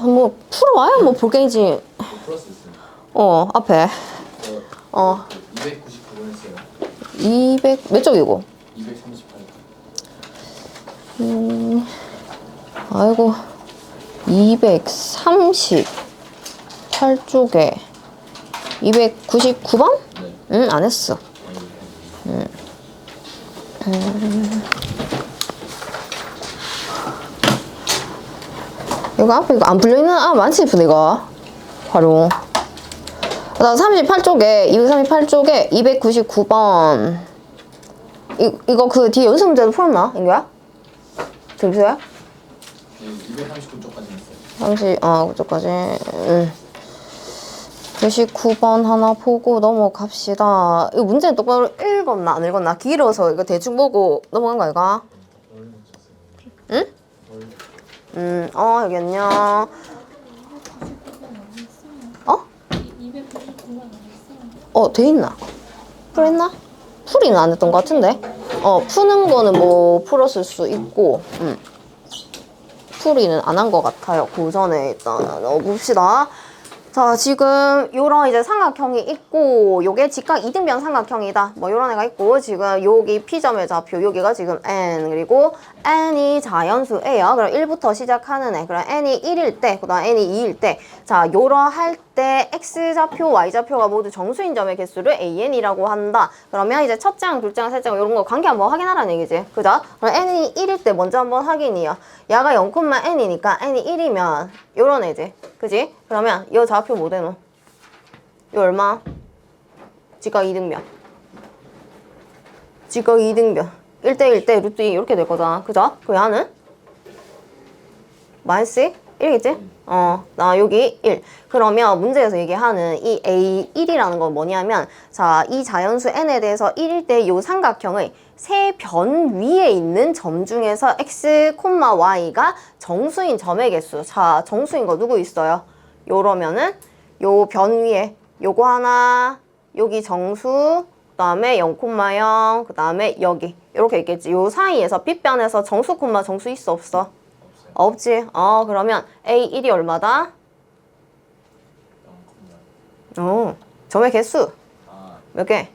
뭐 풀어와야 뭐 볼게이지. 플러스 있어요. 앞에 299번 했어요. 200 몇 쪽이고? 238. 아이고 238쪽에 299번? 네. 응, 안 했어. 이거 앞에 이거 안 풀려있는 많지 이거 활용. 나 38쪽에 238쪽에 299번 이거 그 뒤에 연습 문제도 풀었나? 인거야? 점수야? 네, 239쪽까지 했어요. 그쪽까지. 99번 하나 보고 넘어갑시다. 이거 문제는 똑바로 읽었나 안 읽었나? 길어서 이거 대충 보고 넘어간 거 아이가? 응? 여기 안녕. 돼 있나? 풀했나? 풀이는 안 했던 것 같은데? 푸는 거는 뭐 풀었을 수 있고, 풀이는 안 한 것 같아요. 그 전에 일단 넣어봅시다. 자, 지금 요런 이제 삼각형이 있고, 요게 직각 이등변 삼각형이다. 뭐 요런 애가 있고, 지금 여기 P점의 좌표, 여기가 지금 N, 그리고 N이 자연수예요. 그럼 1부터 시작하는 애. 그럼 N이 1일 때, 그 다음 N이 2일 때, 자, 요런 할 때 X좌표, Y좌표가 모두 정수인 점의 개수를 AN이라고 한다. 그러면 이제 첫 장, 둘 장, 세 장, 요런 거 관계 한번 확인하라는 얘기지. 그죠? 그럼 N이 1일 때 먼저 한번 확인이요. 야가 0,N이니까 N이 1이면 요런 애지. 그지? 그러면 요 좌표 뭐 되노? 요 얼마? 직각 이등변. 직각 이등변. 1대 1대 루트 2 이렇게 될 거잖아. 그죠? 그 야는? 마이너스 1이겠지? 나 여기 1. 그러면 문제에서 얘기하는 이 A1이라는 건 뭐냐면, 자, 이 자연수 N에 대해서 1일 때 요 삼각형의 세 변 위에 있는 점 중에서 X, Y가 정수인 점의 개수. 자, 정수인 거 누구 있어요? 요러면은 요 변 위에 요거 하나, 여기 정수, 그 다음에 0,0, 그 다음에 여기 이렇게 있겠지. 요 사이에서 빗변에서 정수, 정수 있어 없어? 없지. 그러면 A1이 얼마다? 점의 개수 몇 개?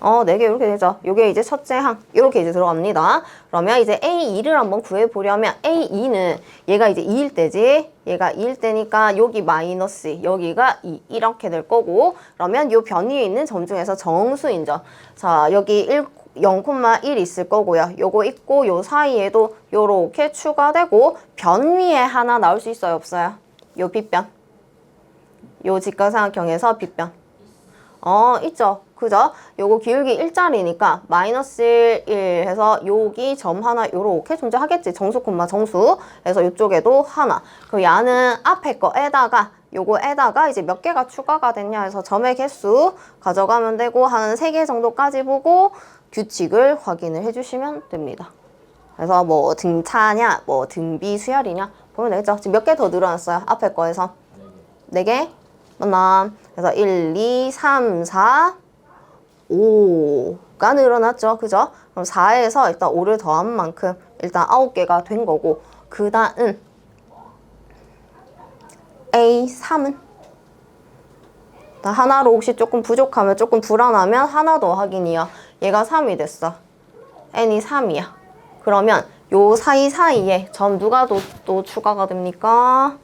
4개 이렇게 되죠. 요게 이제 첫째 항 이렇게 이제 들어갑니다. 그러면 이제 A2를 한번 구해보려면 A2는 얘가 이제 2일 때지. 얘가 2일 때니까 여기 마이너스 여기가 2 이렇게 될 거고, 그러면 요 변 위에 있는 점 중에서 정수인 점. 자, 여기 0,1 있을 거고요. 요거 있고 요 사이에도 요렇게 추가되고, 변 위에 하나 나올 수 있어요 없어요? 요 빗변. 요 직각삼각형에서 빗변. 있죠. 그죠? 요거 기울기 1짜리니까 마이너스 1 해서 여기 점 하나 요렇게 존재하겠지. 정수, 정수. 그래서 요쪽에도 하나. 그리고 야는 앞에 거에다가 요거에다가 이제 몇 개가 추가가 됐냐 해서 점의 개수 가져가면 되고, 한 3개 정도까지 보고 규칙을 확인을 해주시면 됩니다. 그래서 뭐 등차냐, 뭐 등비 수열이냐 보면 되겠죠. 지금 몇 개 더 늘어났어요? 앞에 거에서 4개? 맞나? 그래서 1, 2, 3, 4, 5가 늘어났죠. 그죠? 그럼 4에서 일단 5를 더한 만큼 일단 9개가 된 거고, 그 다음 A3은 하나로 혹시 조금 부족하면, 조금 불안하면 하나 더 확인이야. 얘가 3이 됐어. N이 3이야. 그러면 요 사이사이에 점 누가 또 추가가 됩니까?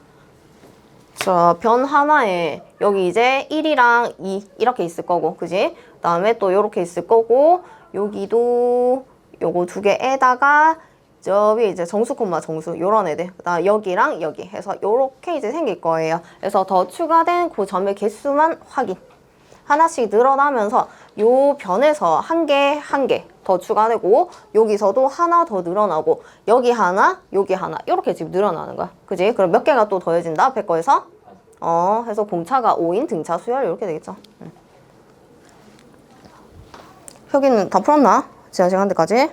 자, 변 하나에 여기 이제 1이랑 2 이렇게 있을 거고, 그지? 그 다음에 또 요렇게 있을 거고, 여기도 요거 2개에다가 저 위에 이제 정수, 정수 요런 애들, 그다음 여기랑 여기 해서 요렇게 이제 생길 거예요. 그래서 더 추가된 그 점의 개수만 확인. 하나씩 늘어나면서 요 변에서 한 개 더 추가되고, 여기서도 하나 더 늘어나고, 여기 하나, 여기 하나 이렇게 지금 늘어나는 거야. 그지? 그럼 몇 개가 또 더해진다? 앞에 거에서? 해서 공차가 5인 등차 수열 이렇게 되겠죠. 혁이는 다 풀었나? 지난 시간대까지?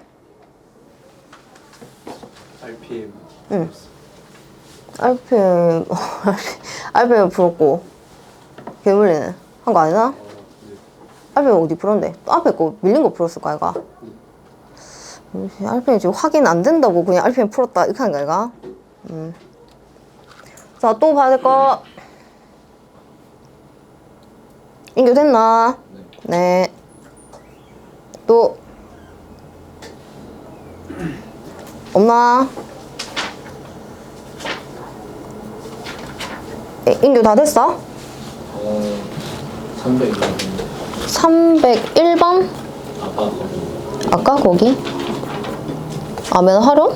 RPM. RPM 풀었고, 괴물리는 한 거 아니나? RPM 어디 풀었는데? 또 앞에 거 밀린 거 풀었을 거 아이가? RPM 지금 확인 안 된다고 그냥 RPM 풀었다 이렇게 하는 거 아이가? 자, 또 봐야 될 거. 인교 됐나? 네. 또 없나? 인교 다 됐어? 300원. 301번? 아까 거기. 아까 거기? 아면 활용?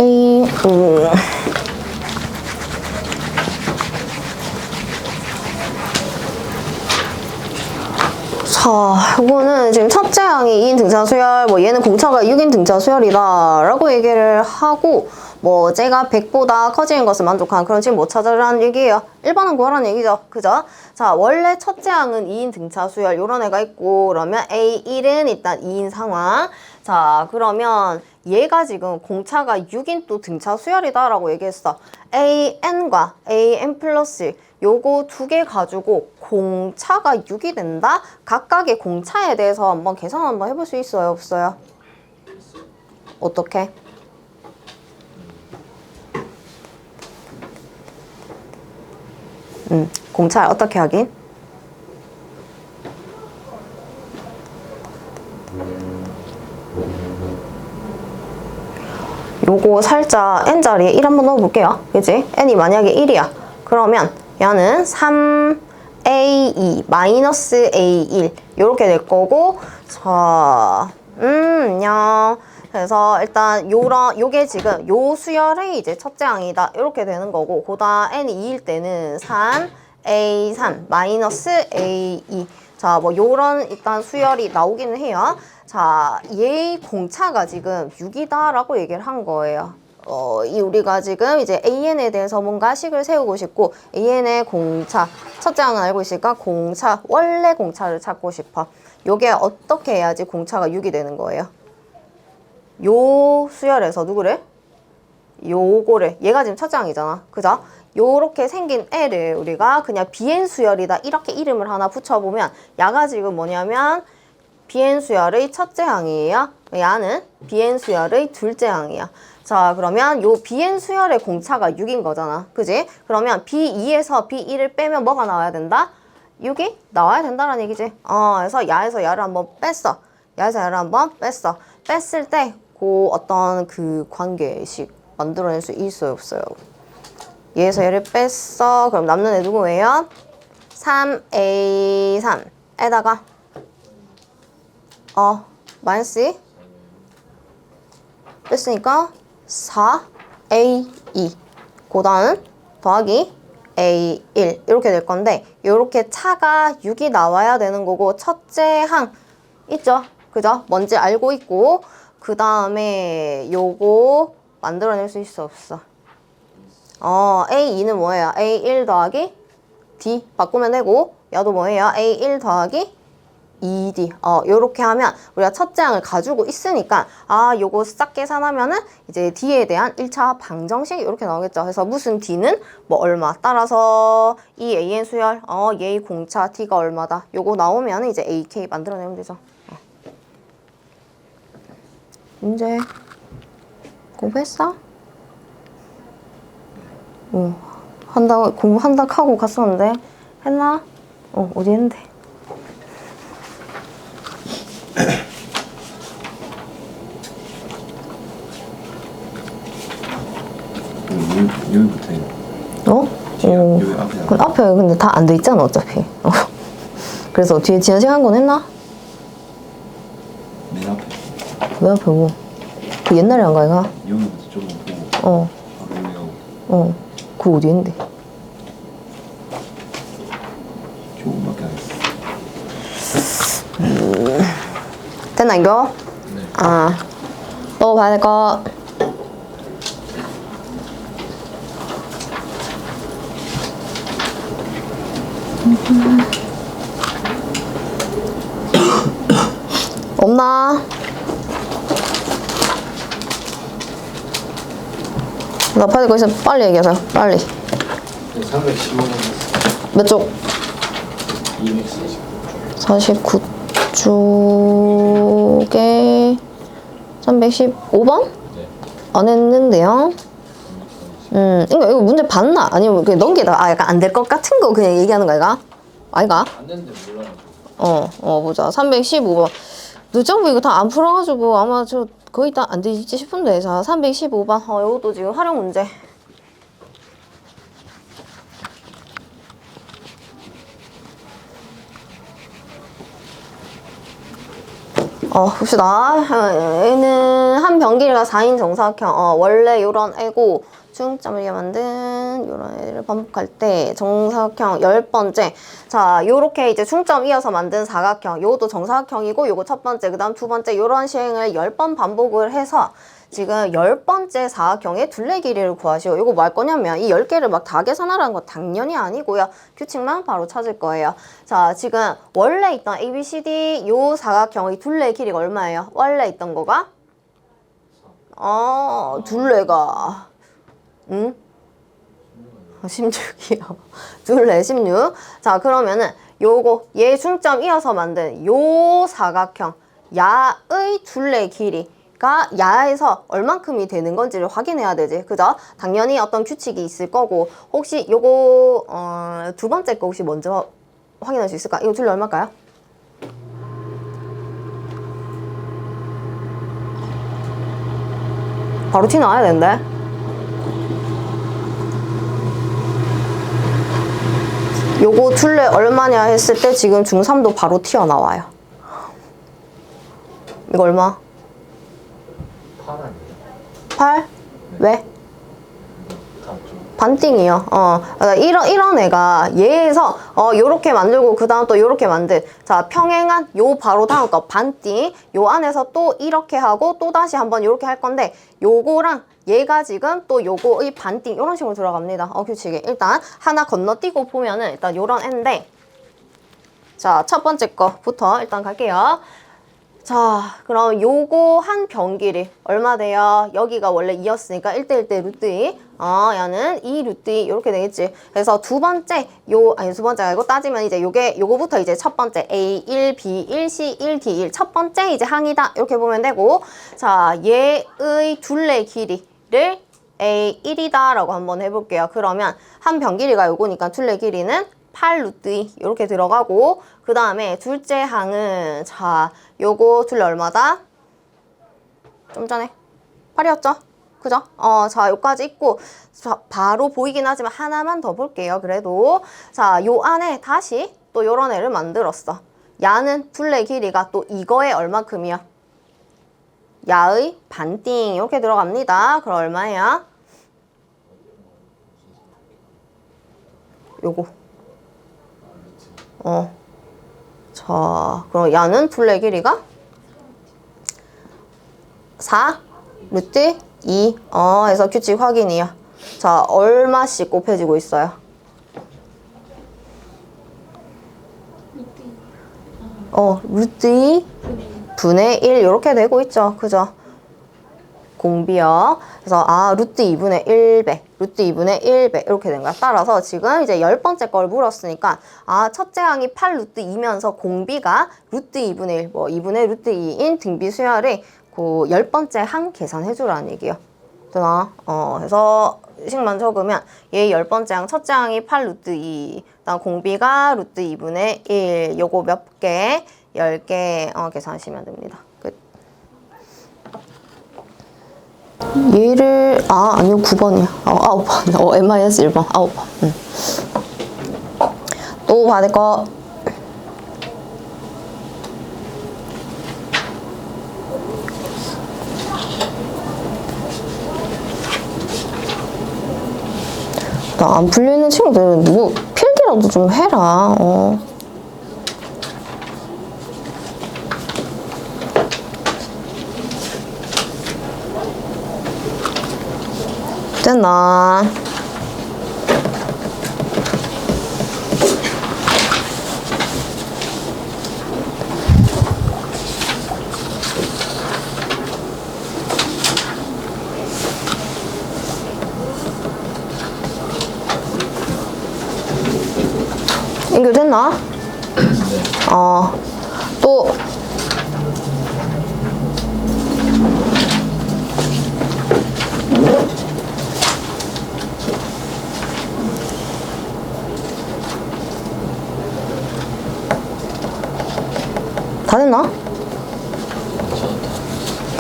A 자, 이거는 지금 첫째 항이 2인 등차 수열, 뭐 얘는 공차가 6인 등차 수열이다 라고 얘기를 하고, 뭐 쟤가 100보다 커지는 것을 만족한 그런 집 못 찾으라는 얘기예요. 1번은 구하라는 얘기죠. 그죠? 자, 원래 첫째 항은 2인 등차 수열 요런 애가 있고, 그러면 A1은 일단 2인 상황. 자, 그러면 얘가 지금 공차가 6인 또 등차 수열이다 라고 얘기했어. AN과 AN 플러스 요거 두 개 가지고 공차가 6이 된다? 각각의 공차에 대해서 한번 계산 한번 해볼 수 있어요? 없어요? 어떻게? 공차 어떻게 하긴? 요거 살짝 n자리에 1 한번 넣어볼게요. 그치? n이 만약에 1이야. 그러면 얘는 3a2 마이너스 a1 요렇게 될 거고, 자, 안녕. 그래서 일단 요게 지금 요 수열의 이제 첫째 항이다 이렇게 되는 거고, 고다 n이 2일 때는 3a3 마이너스 a2. 자, 뭐 요런 일단 수열이 나오기는 해요. 자, 얘의 공차가 지금 6이다라고 얘기를 한 거예요. 이 우리가 지금 이제 AN에 대해서 뭔가 식을 세우고 싶고, AN의 공차, 첫째 항은 알고 있으니까 공차, 원래 공차를 찾고 싶어. 요게 어떻게 해야지 공차가 6이 되는 거예요? 요 수열에서 누구를? 요거를, 얘가 지금 첫째 항이잖아. 그죠? 요렇게 생긴 애를 우리가 그냥 비엔 수열이다 이렇게 이름을 하나 붙여보면, 야가 지금 뭐냐면 비엔 수열의 첫째 항이에요. 야는 비엔 수열의 둘째 항이야. 자, 그러면 요 비엔 수열의 공차가 6인 거잖아. 그지? 그러면 B2에서 B1을 빼면 뭐가 나와야 된다? 6이 나와야 된다는 얘기지. 그래서 야에서 야를 한번 뺐어. 야에서 야를 한번 뺐어. 뺐을 때 그 어떤 그 관계식 만들어낼 수 있어요, 없어요? 얘에서 얘를 뺐어. 그럼 남는 애 누구예요? 3A3에다가 마이너스 뺐으니까 4A2 고다음 더하기 A1 이렇게 될 건데, 이렇게 차가 6이 나와야 되는 거고, 첫째 항 있죠? 그죠? 뭔지 알고 있고, 그 다음에 요거 만들어낼 수 있어 없어? A2는 뭐예요? A1 더하기 D 바꾸면 되고, 야도 뭐예요? A1 더하기 2D. 요렇게 하면 우리가 첫째 항을 가지고 있으니까, 요거 싹 계산하면은 이제 D에 대한 1차 방정식 이렇게 나오겠죠. 그래서 무슨 D는 뭐 얼마 따라서 이 AN 수열, 얘의 공차 T가 얼마다. 요거 나오면 이제 AK 만들어내면 되죠. 문제 공부했어? 공부한다 하고 갔었는데 했나? 어디 했는데? 여기부터 해요. 여기 앞에. 그 앞에 근데 다 안 돼 있잖아 어차피. 그래서 뒤에 지나치게 한 건 했나? 맨 앞에. 왜 앞에 뭐? 그 옛날에 한 거 아이가? 여기부터 조금 보고. 바로 올라가고. 그 어디 있는데? 조금밖에 안 했어. 됐나 이거? 네. 또 봐야 될 거. 없나? 나 봐야 될 거 있으면 빨리 얘기하세요. 빨리. 315원 했어. 몇 쪽? 49쪽에 315번? 네. 안 했는데요. 이거 문제 봤나? 아니면 그냥 넘기다가 약간 안 될 것 같은 거 그냥 얘기하는 거 아이가? 아이가? 안 되는데 몰라요. 보자. 315번. 늦정부 이거 다 안 풀어가지고 아마 저 거의 다 안 되지 싶은데. 자, 315번. 이것도 지금 활용 문제. 봅시다. 얘는 한 변길이가 4인 정사각형. 원래 요런 애고 중점을 만든 요런 애를 반복할 때 정사각형 10번째. 자, 요렇게 이제 중점 이어서 만든 사각형. 요것도 정사각형이고 요거 첫 번째, 그 다음 두 번째 요런 시행을 10번 반복을 해서 지금 10번째 사각형의 둘레 길이를 구하시오. 이거 뭐 할 거냐면 이 10개를 막 다 계산하라는 거 당연히 아니고요. 규칙만 바로 찾을 거예요. 자, 지금 원래 있던 ABCD 요 사각형의 둘레 길이가 얼마예요? 원래 있던 거가? 둘레가 16이요. 둘레 16. 자, 그러면은 요거 얘 중점 이어서 만든 요 사각형 야의 둘레 길이 야에서 얼만큼이 되는 건지를 확인해야 되지. 그죠? 당연히 어떤 규칙이 있을 거고. 혹시 요거 두 번째 거 혹시 먼저 확인할 수 있을까? 이거 둘레 얼마일까요? 바로 티 나와야 되는데. 요거 둘레 얼마냐 했을 때 지금 중3도 바로 튀어나와요. 이거 얼마? 8 아니에요? 8? 왜? 반띵이요. 그러니까 이런 애가 얘에서 요렇게 만들고 그 다음 또 요렇게 만든 자 평행한 요 바로 다음 거 반띵 요 안에서 또 이렇게 하고 또 다시 한번 요렇게 할 건데 요거랑 얘가 지금 또 요거의 반띵 요런 식으로 들어갑니다. 규칙이 일단 하나 건너뛰고 보면은 일단 요런 애인데 자 첫 번째 거부터 일단 갈게요. 자, 그럼 요거 한 변길이 얼마 돼요? 여기가 원래 2였으니까 1대1대 루트 2. 얘는 2 루트 2 이렇게 되겠지. 그래서 두 번째 두 번째 알고 따지면 이제 요거부터 이제 첫 번째 A1, B1, C1, D1 첫 번째 이제 항이다. 이렇게 보면 되고 자, 얘의 둘레 길이를 A1이다 라고 한번 해볼게요. 그러면 한 변길이가 요거니까 둘레 길이는 8 루트 2 이렇게 들어가고 그 다음에 둘째 항은 자 요거 둘레 얼마다? 좀 전에 8이었죠? 그죠? 자 요까지 있고 자, 바로 보이긴 하지만 하나만 더 볼게요. 그래도 자 요 안에 다시 또 요런 애를 만들었어. 야는 둘레 길이가 또 이거의 얼마큼이야? 야의 반띵 이렇게 들어갑니다. 그럼 얼마야? 요거 자, 그럼 야는 둘레 길이가 4 루트 2. 해서 규칙 확인이요. 자, 얼마씩 곱해지고 있어요? 루트 2 분의 1 이렇게 되고 있죠. 그죠? 공비요. 그래서 루트 2분의 1배, 루트 2분의 1배 이렇게 된 거야. 따라서 지금 이제 10번째 걸 물었으니까 첫째 항이 8 루트 2면서 공비가 루트 2분의 1, 뭐 2분의 루트 2인 등비 수열의 그 10번째 항 계산해 주라는 얘기예요. 되나? 그래서 식만 적으면 얘 10번째 항, 첫째 항이 8 루트 2, 그다음 공비가 루트 2분의 1, 요거 몇 개? 10개 계산하시면 됩니다. 끝. 얘를 아니요 9번이야. 9번. M-1번 9번. 또 받을 거 나 안 풀리는 친구들은 누구 필기라도 좀 해라. 됐나? 연결됐나? 또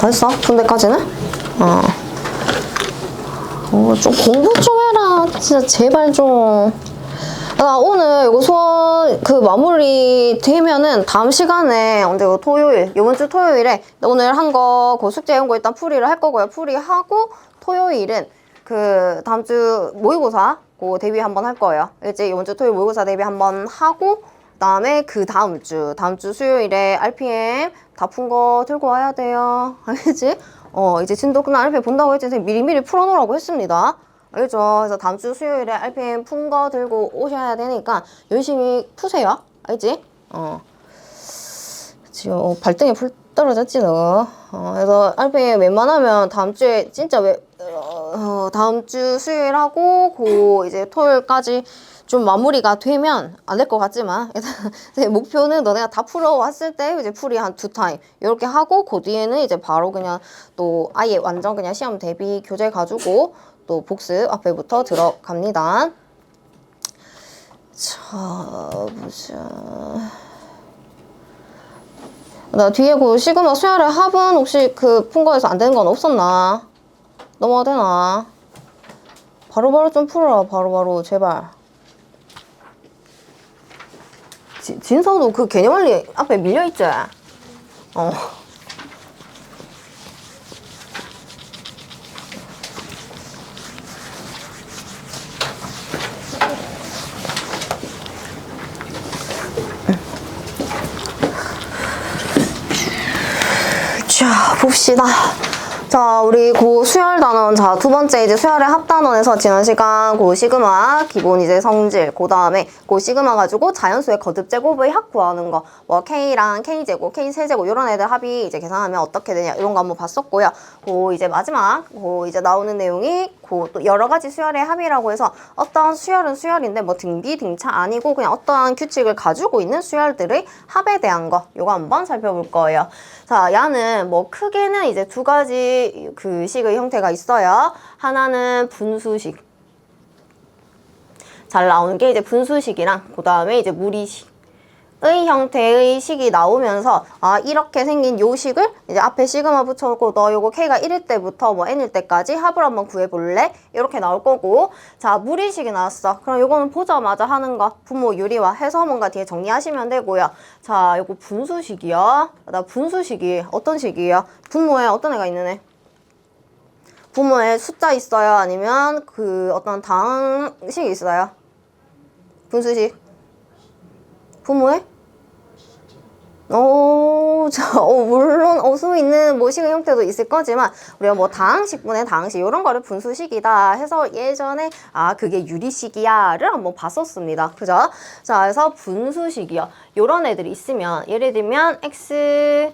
다 했어? 푼데까지는? 좀 공부 좀 해라. 진짜 제발 좀. 나 오늘 이거 수업 마무리 되면은 다음 시간에 언제 이거 토요일, 이번 주 토요일에 오늘 한 거 그 숙제 연거 일단 풀이를 할 거고요. 풀이하고 토요일은 다음 주 모의고사 그 대비 한번 할 거예요. 이제 이번 주 토요일 모의고사 대비 한번 하고 그다음에 다음 주 수요일에 RPM 다 푼 거 들고 와야 돼요. 알겠지? 이제 진도 끝나 RPM 본다고 했지. 선생님 미리미리 풀어놓으라고 했습니다. 알겠죠? 그래서 다음 주 수요일에 RPM 푼 거 들고 오셔야 되니까 열심히 푸세요. 알지? 지금 발등에 풀 떨어졌지 너. 그래서 RPM 웬만하면 다음 주에 진짜 다음 주 수요일하고 이제 토요일까지 좀 마무리가 되면 안 될 것 같지만 일단 목표는 너네가 다 풀어왔을 때 이제 풀이 한 2타임 이렇게 하고 그 뒤에는 이제 바로 그냥 또 아예 완전 그냥 시험 대비 교재 가지고 또 복습 앞에부터 들어갑니다. 자, 보자. 나 뒤에 시그마 수야의 합은 혹시 푼 거에서 안 되는 건 없었나? 넘어가 되나? 바로바로 좀 풀어라, 바로바로, 제발. 진서도 개념원리 앞에 밀려있지? 자, 봅시다. 자, 우리 수열 단원. 자, 두 번째 이제 수열의 합단원에서 지난 시간 시그마 기본 이제 성질, 그 다음에 시그마 가지고 자연수의 거듭 제곱의 합 구하는 거, 뭐 K랑 K제곱, K세제곱 이런 애들 합이 이제 계산하면 어떻게 되냐 이런 거 한번 봤었고요. 이제 마지막 이제 나오는 내용이 또 여러 가지 수열의 합이라고 해서 어떤 수열은 수열인데 뭐 등비 등차 아니고 그냥 어떠한 규칙을 가지고 있는 수열들의 합에 대한 거 요거 한번 살펴볼 거예요. 자, 야는 뭐 크게는 이제 두 가지 식의 형태가 있어요. 하나는 분수식. 잘 나오는 게 이제 분수식이랑 그 다음에 이제 무리식. 의 형태의 식이 나오면서 이렇게 생긴 요 식을 이제 앞에 시그마 붙여놓고 너 요거 K가 1일 때부터 뭐 N일 때까지 합을 한번 구해볼래? 이렇게 나올 거고 자 무리식이 나왔어. 그럼 요거는 보자마자 하는 거 분모 유리화 해서 뭔가 뒤에 정리하시면 되고요. 자 요거 분수식이요. 나 분수식이 어떤 식이에요? 분모에 어떤 애가 있는 애? 분모에 숫자 있어요? 아니면 어떤 당식이 있어요? 분수식 분모에? 물론 수 있는 식의 형태도 있을 거지만 우리가 뭐 다항식분의 다항식 이런 거를 분수식이다 해서 예전에 그게 유리식이야를 한번 봤었습니다. 그죠? 자, 그래서 분수식이요. 요런 애들이 있으면 예를 들면 x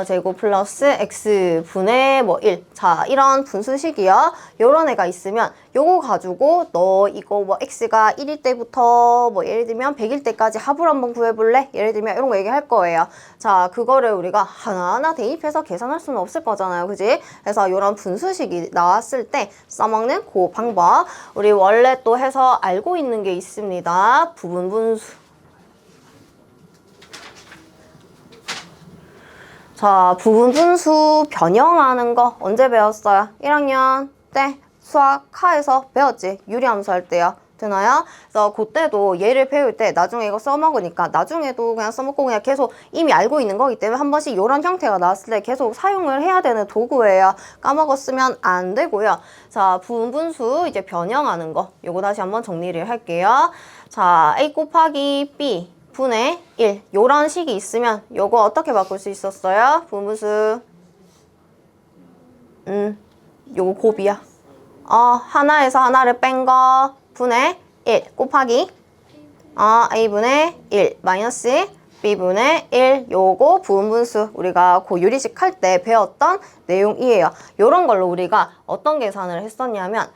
제곱 플러스 x분의 1. 자, 이런 분수식이요. 요런 애가 있으면 요거 가지고 너 이거 뭐 x가 1일 때부터 뭐 예를 들면 100일 때까지 합을 한번 구해볼래? 예를 들면 이런 거 얘기할 거예요. 자, 그거를 우리가 하나하나 대입해서 계산할 수는 없을 거잖아요. 그지? 그래서 요런 분수식이 나왔을 때 써먹는 그 방법. 우리 원래 또 해서 알고 있는 게 있습니다. 부분분수. 자, 부분분수 변형하는 거 언제 배웠어요? 1학년 때 수학 하에서 배웠지? 유리함수 할 때요. 되나요? 그래서 그때도 얘를 배울 때 나중에 이거 써먹으니까 나중에도 그냥 써먹고 그냥 계속 이미 알고 있는 거기 때문에 한 번씩 이런 형태가 나왔을 때 계속 사용을 해야 되는 도구예요. 까먹었으면 안 되고요. 자, 부분분수 이제 변형하는 거 요거 다시 한번 정리를 할게요. 자, A 곱하기 B 분의 1 요런 식이 있으면 요거 어떻게 바꿀 수 있었어요? 부분분수 요거 곱이야. 하나에서 하나를 뺀 거 분의 1 곱하기 A분의 1 마이너스 B분의 1 요거 부분분수 우리가 유리식 할 때 배웠던 내용이에요. 요런 걸로 우리가 어떤 계산을 했었냐면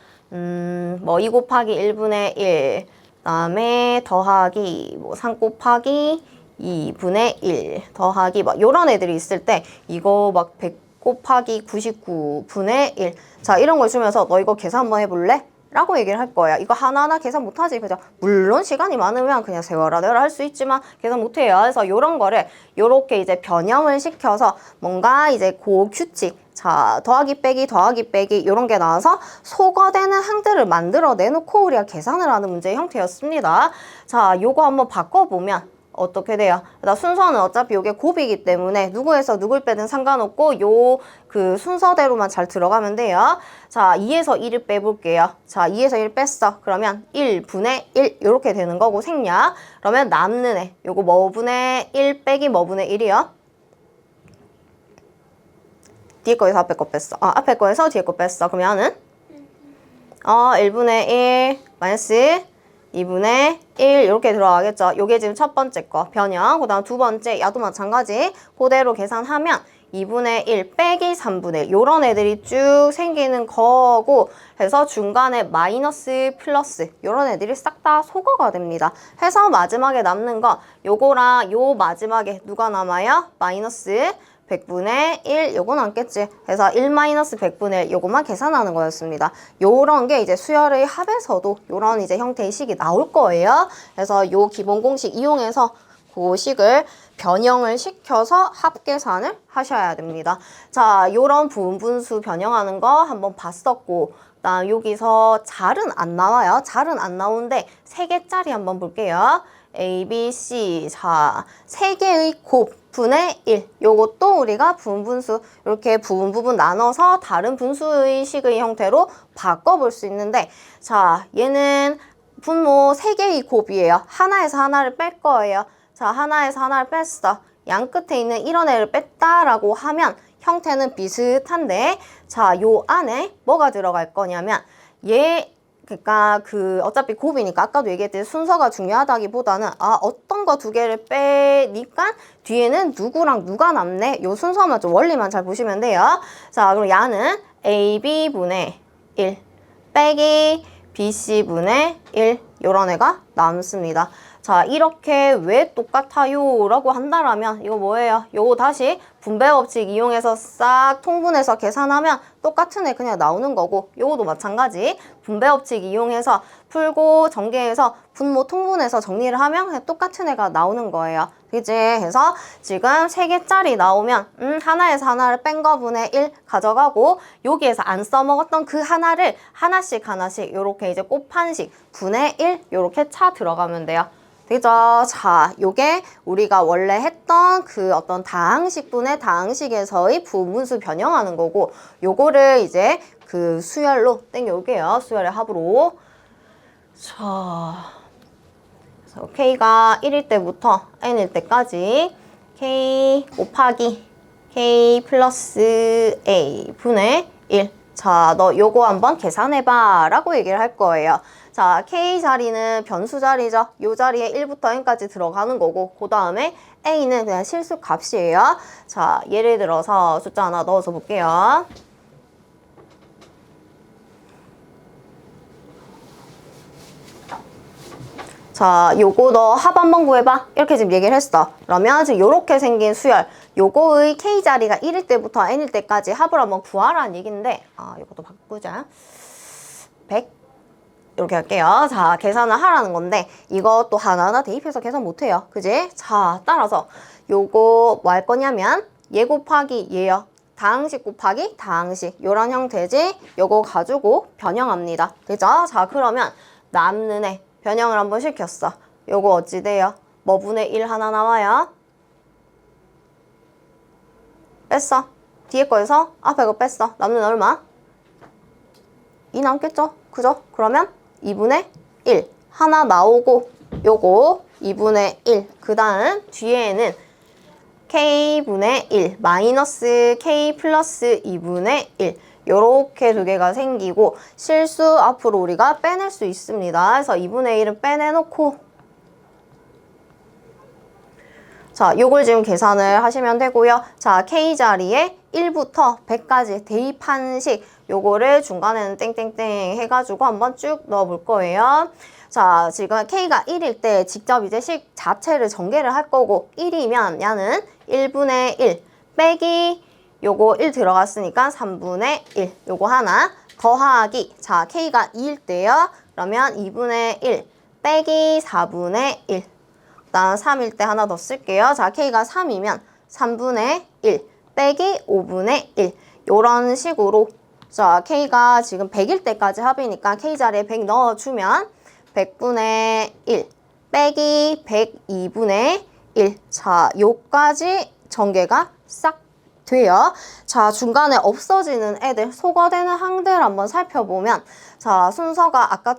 뭐 2 곱하기 1분의 1 그다음에 더하기 3 곱하기 2분의 1 더하기 요런 애들이 있을 때 이거 100 곱하기 99분의 1 자 이런 걸 주면서 너 이거 계산 한번 해볼래? 라고 얘기를 할 거예요. 이거 하나하나 계산 못하지, 그죠? 물론 시간이 많으면 그냥 세워라대로 할 수 있지만 계산 못해요. 그래서 요런 거를 요렇게 이제 변형을 시켜서 뭔가 이제 고규칙, 자, 더하기 빼기 요런 게 나와서 소거되는 항들을 만들어 내놓고 우리가 계산을 하는 문제의 형태였습니다. 자, 요거 한번 바꿔보면 어떻게 돼요? 일단 순서는 어차피 이게 곱이기 때문에 누구에서 누굴 빼든 상관없고 요 그 순서대로만 잘 들어가면 돼요. 자, 2에서 1을 빼볼게요. 자, 2에서 1 뺐어. 그러면 1분의 1 이렇게 되는 거고 생략. 그러면 남는 애 요거 뭐분의 1 빼기 뭐분의 1이요? 뒤에 거에서 앞에 거 뺐어. 앞에 거에서 뒤에 거 뺐어. 그러면은 1분의 1 마이너스 2분의 1 이렇게 들어가겠죠. 요게 지금 첫 번째 거 변형. 그 다음 두 번째 야도 마찬가지. 그대로 계산하면 2분의 1 빼기 3분의 1 요런 애들이 쭉 생기는 거고 해서 중간에 마이너스 플러스 요런 애들이 싹 다 소거가 됩니다. 해서 마지막에 남는 거 요거랑 요 마지막에 누가 남아요? 마이너스 100분의 1 요거 남겠지. 그래서 1 마이너스 100분의 1 요것만 계산하는 거였습니다. 요런 게 이제 수열의 합에서도 요런 이제 형태의 식이 나올 거예요. 그래서 요 기본 공식 이용해서 그 식을 변형을 시켜서 합 계산을 하셔야 됩니다. 자, 요런 부분분수 변형하는 거 한번 봤었고, 그다음 여기서 잘은 안 나와요. 잘은 안 나오는데 3개짜리 한번 볼게요. A, B, C. 자, 3개의 곱분의 1. 요것도 우리가 부분분수 이렇게 부분 나눠서 다른 분수의 식의 형태로 바꿔볼 수 있는데, 자, 얘는 분모 3개의 곱이에요. 하나에서 하나를 뺄 거예요. 자, 하나에서 하나를 뺐어. 양 끝에 있는 이런 애를 뺐다라고 하면 형태는 비슷한데, 자, 요 안에 뭐가 들어갈 거냐면 그러니까 어차피 곱이니까 아까도 얘기했듯이 순서가 중요하다기보다는 어떤 거 2개를 빼니까 뒤에는 누구랑 누가 남네? 요 순서만 좀 원리만 잘 보시면 돼요. 자, 그럼 야는 AB분의 1 빼기 BC분의 1 요런 애가 남습니다. 자, 이렇게 왜 똑같아요? 라고 한다라면 이거 뭐예요? 요거 다시 분배 법칙 이용해서 싹 통분해서 계산하면 똑같은 애 그냥 나오는 거고, 요거도 마찬가지 분배 법칙 이용해서 풀고 전개해서 분모 통분해서 정리를 하면 그냥 똑같은 애가 나오는 거예요. 그치? 그래서 지금 3개짜리 나오면 하나에서 하나를 뺀 거분의 1 가져가고, 여기에서 안 써먹었던 그 하나를 하나씩 요렇게 이제 곱한식 분의 1 요렇게 차 들어가면 돼요. 되죠? 자, 요게 우리가 원래 했던 그 어떤 다항식분의 다항식에서의 부분수 변형하는 거고, 요거를 이제 그 수열로 땡겨올게요. 수열의 합으로. 자, 그래서 K가 1일 때부터 N일 때까지 K 곱하기 K 플러스 A 분의 1. 자, 너 요거 한번 계산해봐 라고 얘기를 할 거예요. 자, K 자리는 변수 자리죠. 요 자리에 1부터 N까지 들어가는 거고, 그 다음에 A는 그냥 실수 값이에요. 자, 예를 들어서 숫자 하나 넣어서 볼게요. 자, 요거 너 합 한번 구해봐. 이렇게 지금 얘기를 했어. 그러면 지금 요렇게 생긴 수열, 요거의 K 자리가 1일 때부터 N일 때까지 합을 한번 구하라는 얘기인데, 요것도 바꾸자. 100 이렇게 할게요. 자, 계산을 하라는 건데 이것도 하나하나 대입해서 계산 못해요. 그지? 자, 따라서 요거 뭐 할 거냐면 얘 곱하기 얘요. 다항식 곱하기 다항식 요런 형태지. 요거 가지고 변형합니다. 되죠? 자, 그러면 남는 애 변형을 한번 시켰어. 요거 어찌 돼요? 뭐분의 1 하나 나와요? 뺐어. 뒤에 거에서 앞에 거 뺐어. 남는 얼마? 2 남겠죠? 그죠? 그러면 2분의 1 하나 나오고, 요거 2분의 1 그 다음 뒤에는 K분의 1 마이너스 K 플러스 2분의 1 요렇게 2개가 생기고, 실수 앞으로 우리가 빼낼 수 있습니다. 그래서 2분의 1은 빼내놓고, 자, 요걸 지금 계산을 하시면 되고요. 자, K 자리에 1부터 100까지 대입한 식 요거를 중간에는 땡땡땡 해가지고 한번 쭉 넣어볼 거예요. 자, 지금 K가 1일 때 직접 이제 식 자체를 전개를 할 거고, 1이면 야는 1분의 1 빼기 요거 1 들어갔으니까 3분의 1 요거 하나 더하기, 자, K가 2일 때요. 그러면 2분의 1 빼기 4분의 1. 그다음 3일 때 하나 더 쓸게요. 자, K가 3이면 3분의 1 빼기 5분의 1. 요런 식으로, 자, K가 지금 100일 때까지 합이니까 K 자리에 100 넣어주면 100분의 1 빼기 102분의 1. 자, 요까지 전개가 싹 돼요. 자, 중간에 없어지는 애들, 소거되는 항들 한번 살펴보면, 자, 순서가 아까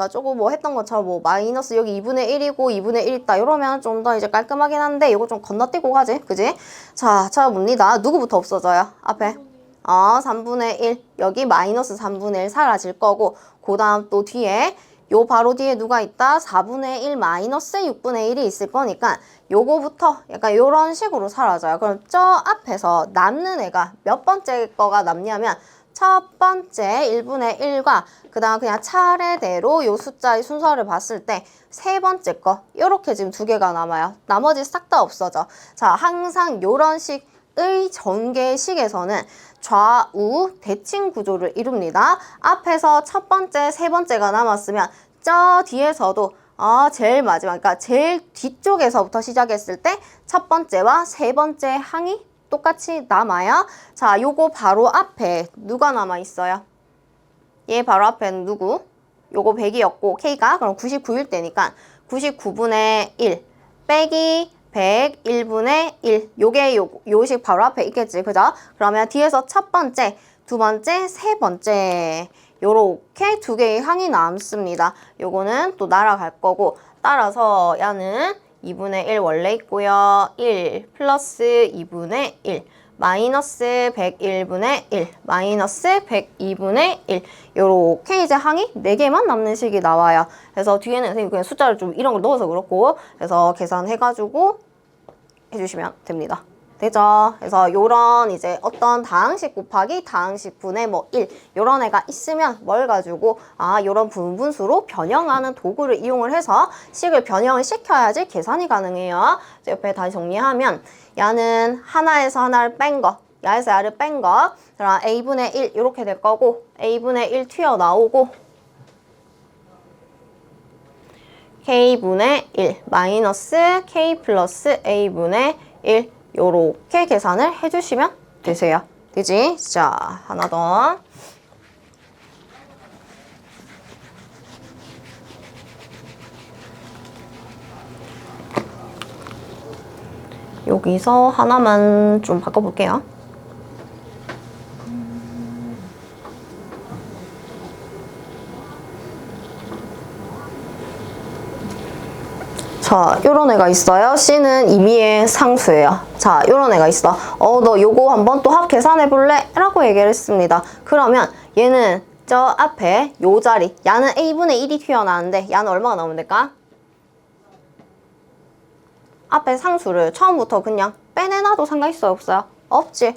조금 뭐 했던 것처럼 뭐 마이너스 여기 2분의 1이고 2분의 1 있다 이러면 좀 더 이제 깔끔하긴 한데 이거 좀 건너뛰고 가지, 그지? 자, 찾아봅니다. 누구부터 없어져요? 앞에 3분의 1, 여기 마이너스 3분의 1 사라질 거고, 그 다음 또 뒤에 요 바로 뒤에 누가 있다? 4분의 1 마이너스 6분의 1이 있을 거니까 요거부터 약간 요런 식으로 사라져요. 그럼 저 앞에서 남는 애가 몇 번째 거가 남냐면 첫 번째 1분의 1과 그 다음 그냥 차례대로 요 숫자의 순서를 봤을 때 세 번째 거 요렇게 지금 두 개가 남아요. 나머지 싹 다 없어져. 자, 항상 요런 식의 전개식에서는 좌우 대칭 구조를 이룹니다. 앞에서 첫 번째, 세 번째가 남았으면 저 뒤에서도 제일 마지막, 그러니까 제일 뒤쪽에서부터 시작했을 때 첫 번째와 세 번째 항이 똑같이 남아요. 자, 요거 바로 앞에 누가 남아 있어요? 얘 바로 앞에는 누구? 요거 100이었고 K가 그럼 99일 때니까 99분의 1 빼기 101분의 1. 요게 요식 바로 앞에 있겠지, 그죠? 그러면 뒤에서 첫 번째, 두 번째, 세 번째 요렇게 두 개의 항이 남습니다. 요거는 또 날아갈 거고, 따라서 야는 2분의 1 원래 있고요. 1 플러스 2분의 1 마이너스 101분의 1 마이너스 102분의 1 요렇게 이제 항이 4개만 남는 식이 나와요. 그래서 뒤에는 선생님 그냥 숫자를 좀 이런 걸 넣어서 그렇고, 그래서 계산해가지고 해주시면 됩니다. 되죠? 그래서 요런 이제 어떤 다항식 곱하기 다항식 분의 뭐 1 요런 애가 있으면 뭘 가지고 요런 분분수로 변형하는 도구를 이용을 해서 식을 변형을 시켜야지 계산이 가능해요. 옆에 다시 정리하면 야는 하나에서 하나를 뺀 거, 야에서 야를 뺀 거, 그럼 a분의 1 이렇게 될 거고, a분의 1 튀어나오고 k분의 1 마이너스 k 플러스 a분의 1 요렇게 계산을 해주시면 되세요. 되지? 자, 하나 더. 여기서 하나만 좀 바꿔볼게요. 자, 요런 애가 있어요. C는 임의의 상수예요. 자, 요런 애가 있어. 너 요거 한번 또 합 계산해 볼래? 라고 얘기를 했습니다. 그러면 얘는 저 앞에 요 자리, 야는 A분의 1이 튀어나왔는데 야는 얼마가 나오면 될까? 앞에 상수를 처음부터 그냥 빼내놔도 상관있어요, 없어요? 없지.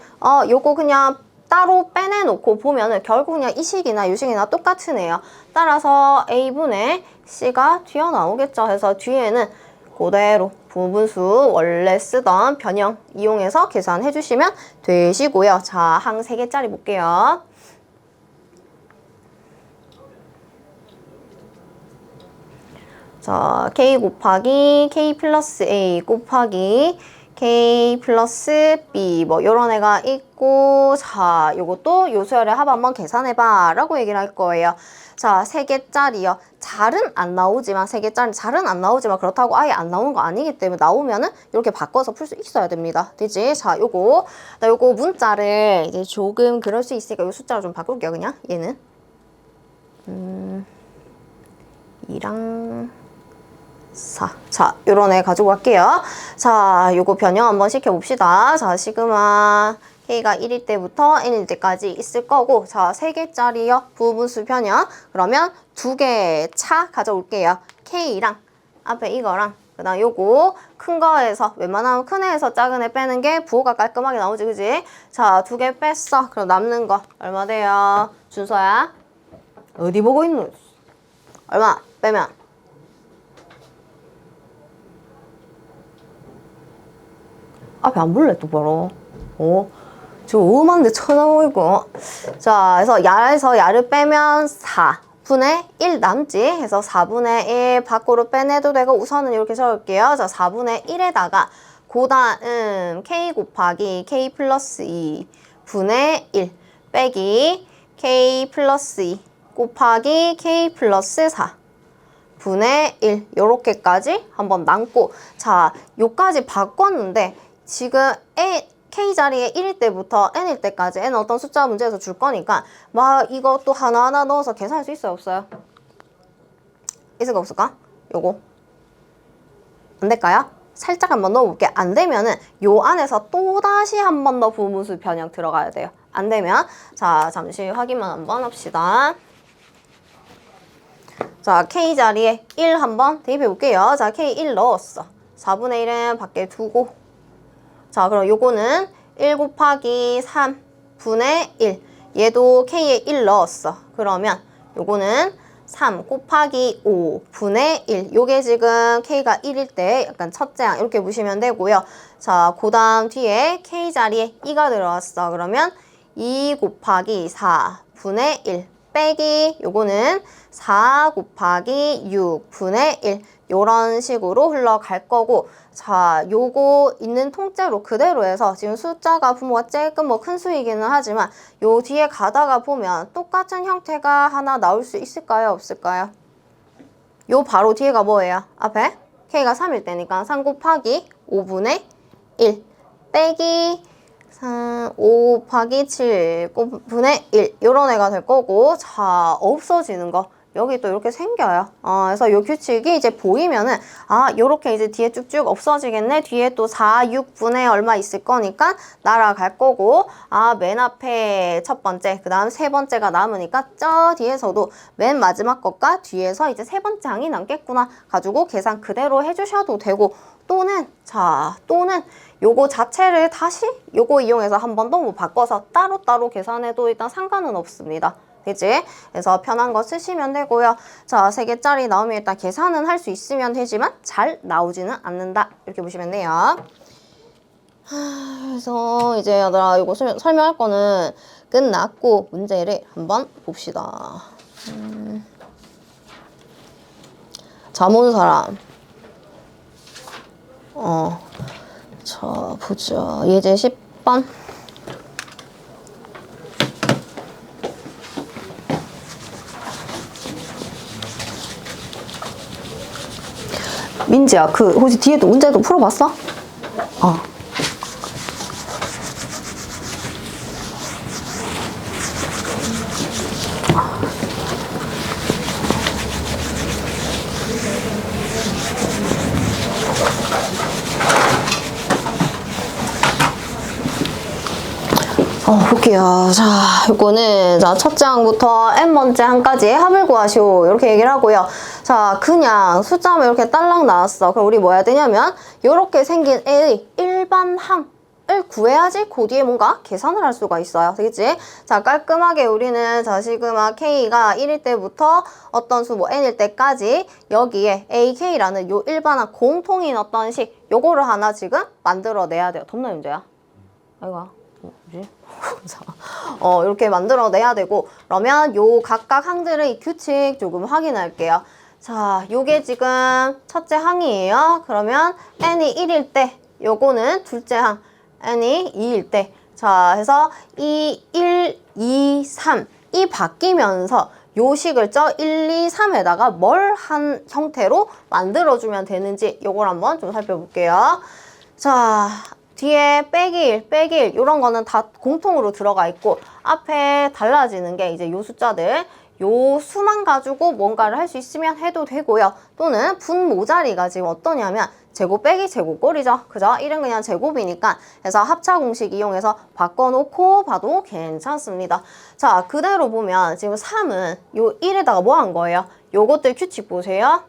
요거 그냥 따로 빼내놓고 보면은 결국 그냥 이 식이나 이 식이나 똑같은 애요. 따라서 A분의 C가 튀어나오겠죠. 그래서 뒤에는 그대로 부분수 원래 쓰던 변형 이용해서 계산해 주시면 되시고요. 자, 항 3개짜리 볼게요. 자, K 곱하기 K 플러스 A 곱하기 K 플러스 B 뭐 요런 애가 있고, 자, 요것도 요수열의 합 한번 계산해봐 라고 얘기를 할 거예요. 자, 3개짜리요. 잘은 안 나오지만, 3개짜리 잘은 안 나오지만 그렇다고 아예 안 나오는 거 아니기 때문에 나오면은 이렇게 바꿔서 풀 수 있어야 됩니다. 되지? 자, 요거 문자를 이제 조금 그럴 수 있으니까 요 숫자를 좀 바꿀게요. 그냥 얘는 2랑 4. 자, 요런 애 가지고 갈게요. 자, 요거 변형 한번 시켜봅시다. 자, 시그마 K가 1일 때부터 N일 때까지 있을 거고, 자, 3개짜리요. 부분수 변형. 그러면 2개 차 가져올게요. K랑 앞에 이거랑 그 다음 요거 큰 거에서 웬만하면 큰 애에서 작은 애 빼는 게 부호가 깔끔하게 나오지, 그지? 자, 2개 뺐어. 그럼 남는 거 얼마 돼요? 준서야? 어디 보고 있노? 얼마 빼면? 앞에 안 볼래, 똑바로. 조그만데 쳐다보이고. 자, 그래서 야에서 야를 빼면 4분의 1 남지 해서 4분의 1 밖으로 빼내도 되고 우선은 이렇게 적을게요. 자, 4분의 1에다가 고다음 k 곱하기 k 플러스 2분의 1 빼기 k 플러스 2 곱하기 k 플러스 4 분의 1 요렇게까지 한번 남고, 자 요까지 바꿨는데 지금 k 자리에 1일 때부터 n일 때까지 n 어떤 숫자 문제에서 줄 거니까 막 이것도 하나하나 넣어서 계산할 수 있어요 없어요? 있을까 없을까? 요거 안 될까요? 살짝 한번 넣어볼게요. 안 되면은 요 안에서 또다시 한 번 더 부분수 변형 들어가야 돼요. 안 되면 자 잠시 확인만 한번 합시다. 자, K 자리에 1 한번 대입해 볼게요. 자, K 1 넣었어. 4분의 1은 밖에 두고. 자, 그럼 요거는 1 곱하기 3분의 1. 얘도 K에 1 넣었어. 그러면 요거는 3 곱하기 5분의 1. 요게 지금 K가 1일 때 약간 첫째 항 이렇게 보시면 되고요. 자, 그 다음 뒤에 K 자리에 2가 들어왔어. 그러면 2 곱하기 4분의 1. 빼기 요거는 4 곱하기 6분의 1 요런 식으로 흘러갈 거고, 자 요거 있는 통째로 그대로 해서 지금 숫자가 부모가 조금 뭐 큰 수이기는 하지만 요 뒤에 가다가 보면 똑같은 형태가 하나 나올 수 있을까요 없을까요? 요 바로 뒤에가 뭐예요? 앞에 K가 3일 때니까 3 곱하기 5분의 1 빼기 5 곱하기 7 분의 1 요런 애가 될 거고, 자 없어지는 거 여기 또 이렇게 생겨요. 그래서 요 규칙이 이제 보이면은 요렇게 이제 뒤에 쭉쭉 없어지겠네. 뒤에 또 4, 6분의 얼마 있을 거니까 날아갈 거고, 맨 앞에 첫 번째, 그 다음 세 번째가 남으니까 저 뒤에서도 맨 마지막 것과 뒤에서 이제 세 번째 항이 남겠구나 가지고 계산 그대로 해주셔도 되고, 또는 요거 자체를 다시 요거 이용해서 한 번 더 뭐 바꿔서 따로따로 계산해도 일단 상관은 없습니다. 그치? 그래서 편한 거 쓰시면 되고요. 자, 3개짜리 나오면 일단 계산은 할 수 있으면 되지만 잘 나오지는 않는다. 이렇게 보시면 돼요. 그래서 이제 얘들아 이거 설명할 거는 끝났고 문제를 한번 봅시다. 잠 온 사람. 자, 보자. 예제 10번. 민지야, 혹시 뒤에도 문제도 풀어봤어? 볼게요. 자, 요거는, 자, 첫째 항부터 n번째 항까지 합을 구하시오. 이렇게 얘기를 하고요. 자, 그냥 숫자만 이렇게 딸랑 나왔어. 그럼 우리 뭐 해야 되냐면, 요렇게 생긴 A의 일반 항을 구해야지 그 뒤에 뭔가 계산을 할 수가 있어요. 되겠지? 자, 깔끔하게 우리는 자, 시그마 K가 1일 때부터 어떤 수 뭐 n일 때까지 여기에 AK라는 요 일반항 공통인 어떤 식, 요거를 하나 지금 만들어내야 돼요. 덥나, 윤재야? 아이고. 뭐지? 이렇게 만들어내야 되고, 그러면 요 각각 항들의 규칙 조금 확인할게요. 자, 요게 지금 첫째 항이에요. 그러면 n이 1일 때, 요거는 둘째 항, n이 2일 때. 자, 해서 1, 2, 3 이 바뀌면서 요 식을 1, 2, 3에다가 뭘 한 형태로 만들어주면 되는지 요걸 한번 좀 살펴볼게요. 자, 뒤에 빼기 1 이런 거는 다 공통으로 들어가 있고, 앞에 달라지는 게 이제 요 숫자들, 요 수만 가지고 뭔가를 할 수 있으면 해도 되고요. 또는 분모자리가 지금 어떠냐면 제곱 빼기 제곱꼴이죠. 그죠? 1은 그냥 제곱이니까 해서 합차 공식 이용해서 바꿔놓고 봐도 괜찮습니다. 자, 그대로 보면 지금 3은 요 1에다가 뭐 한 거예요? 요것들 규칙 보세요.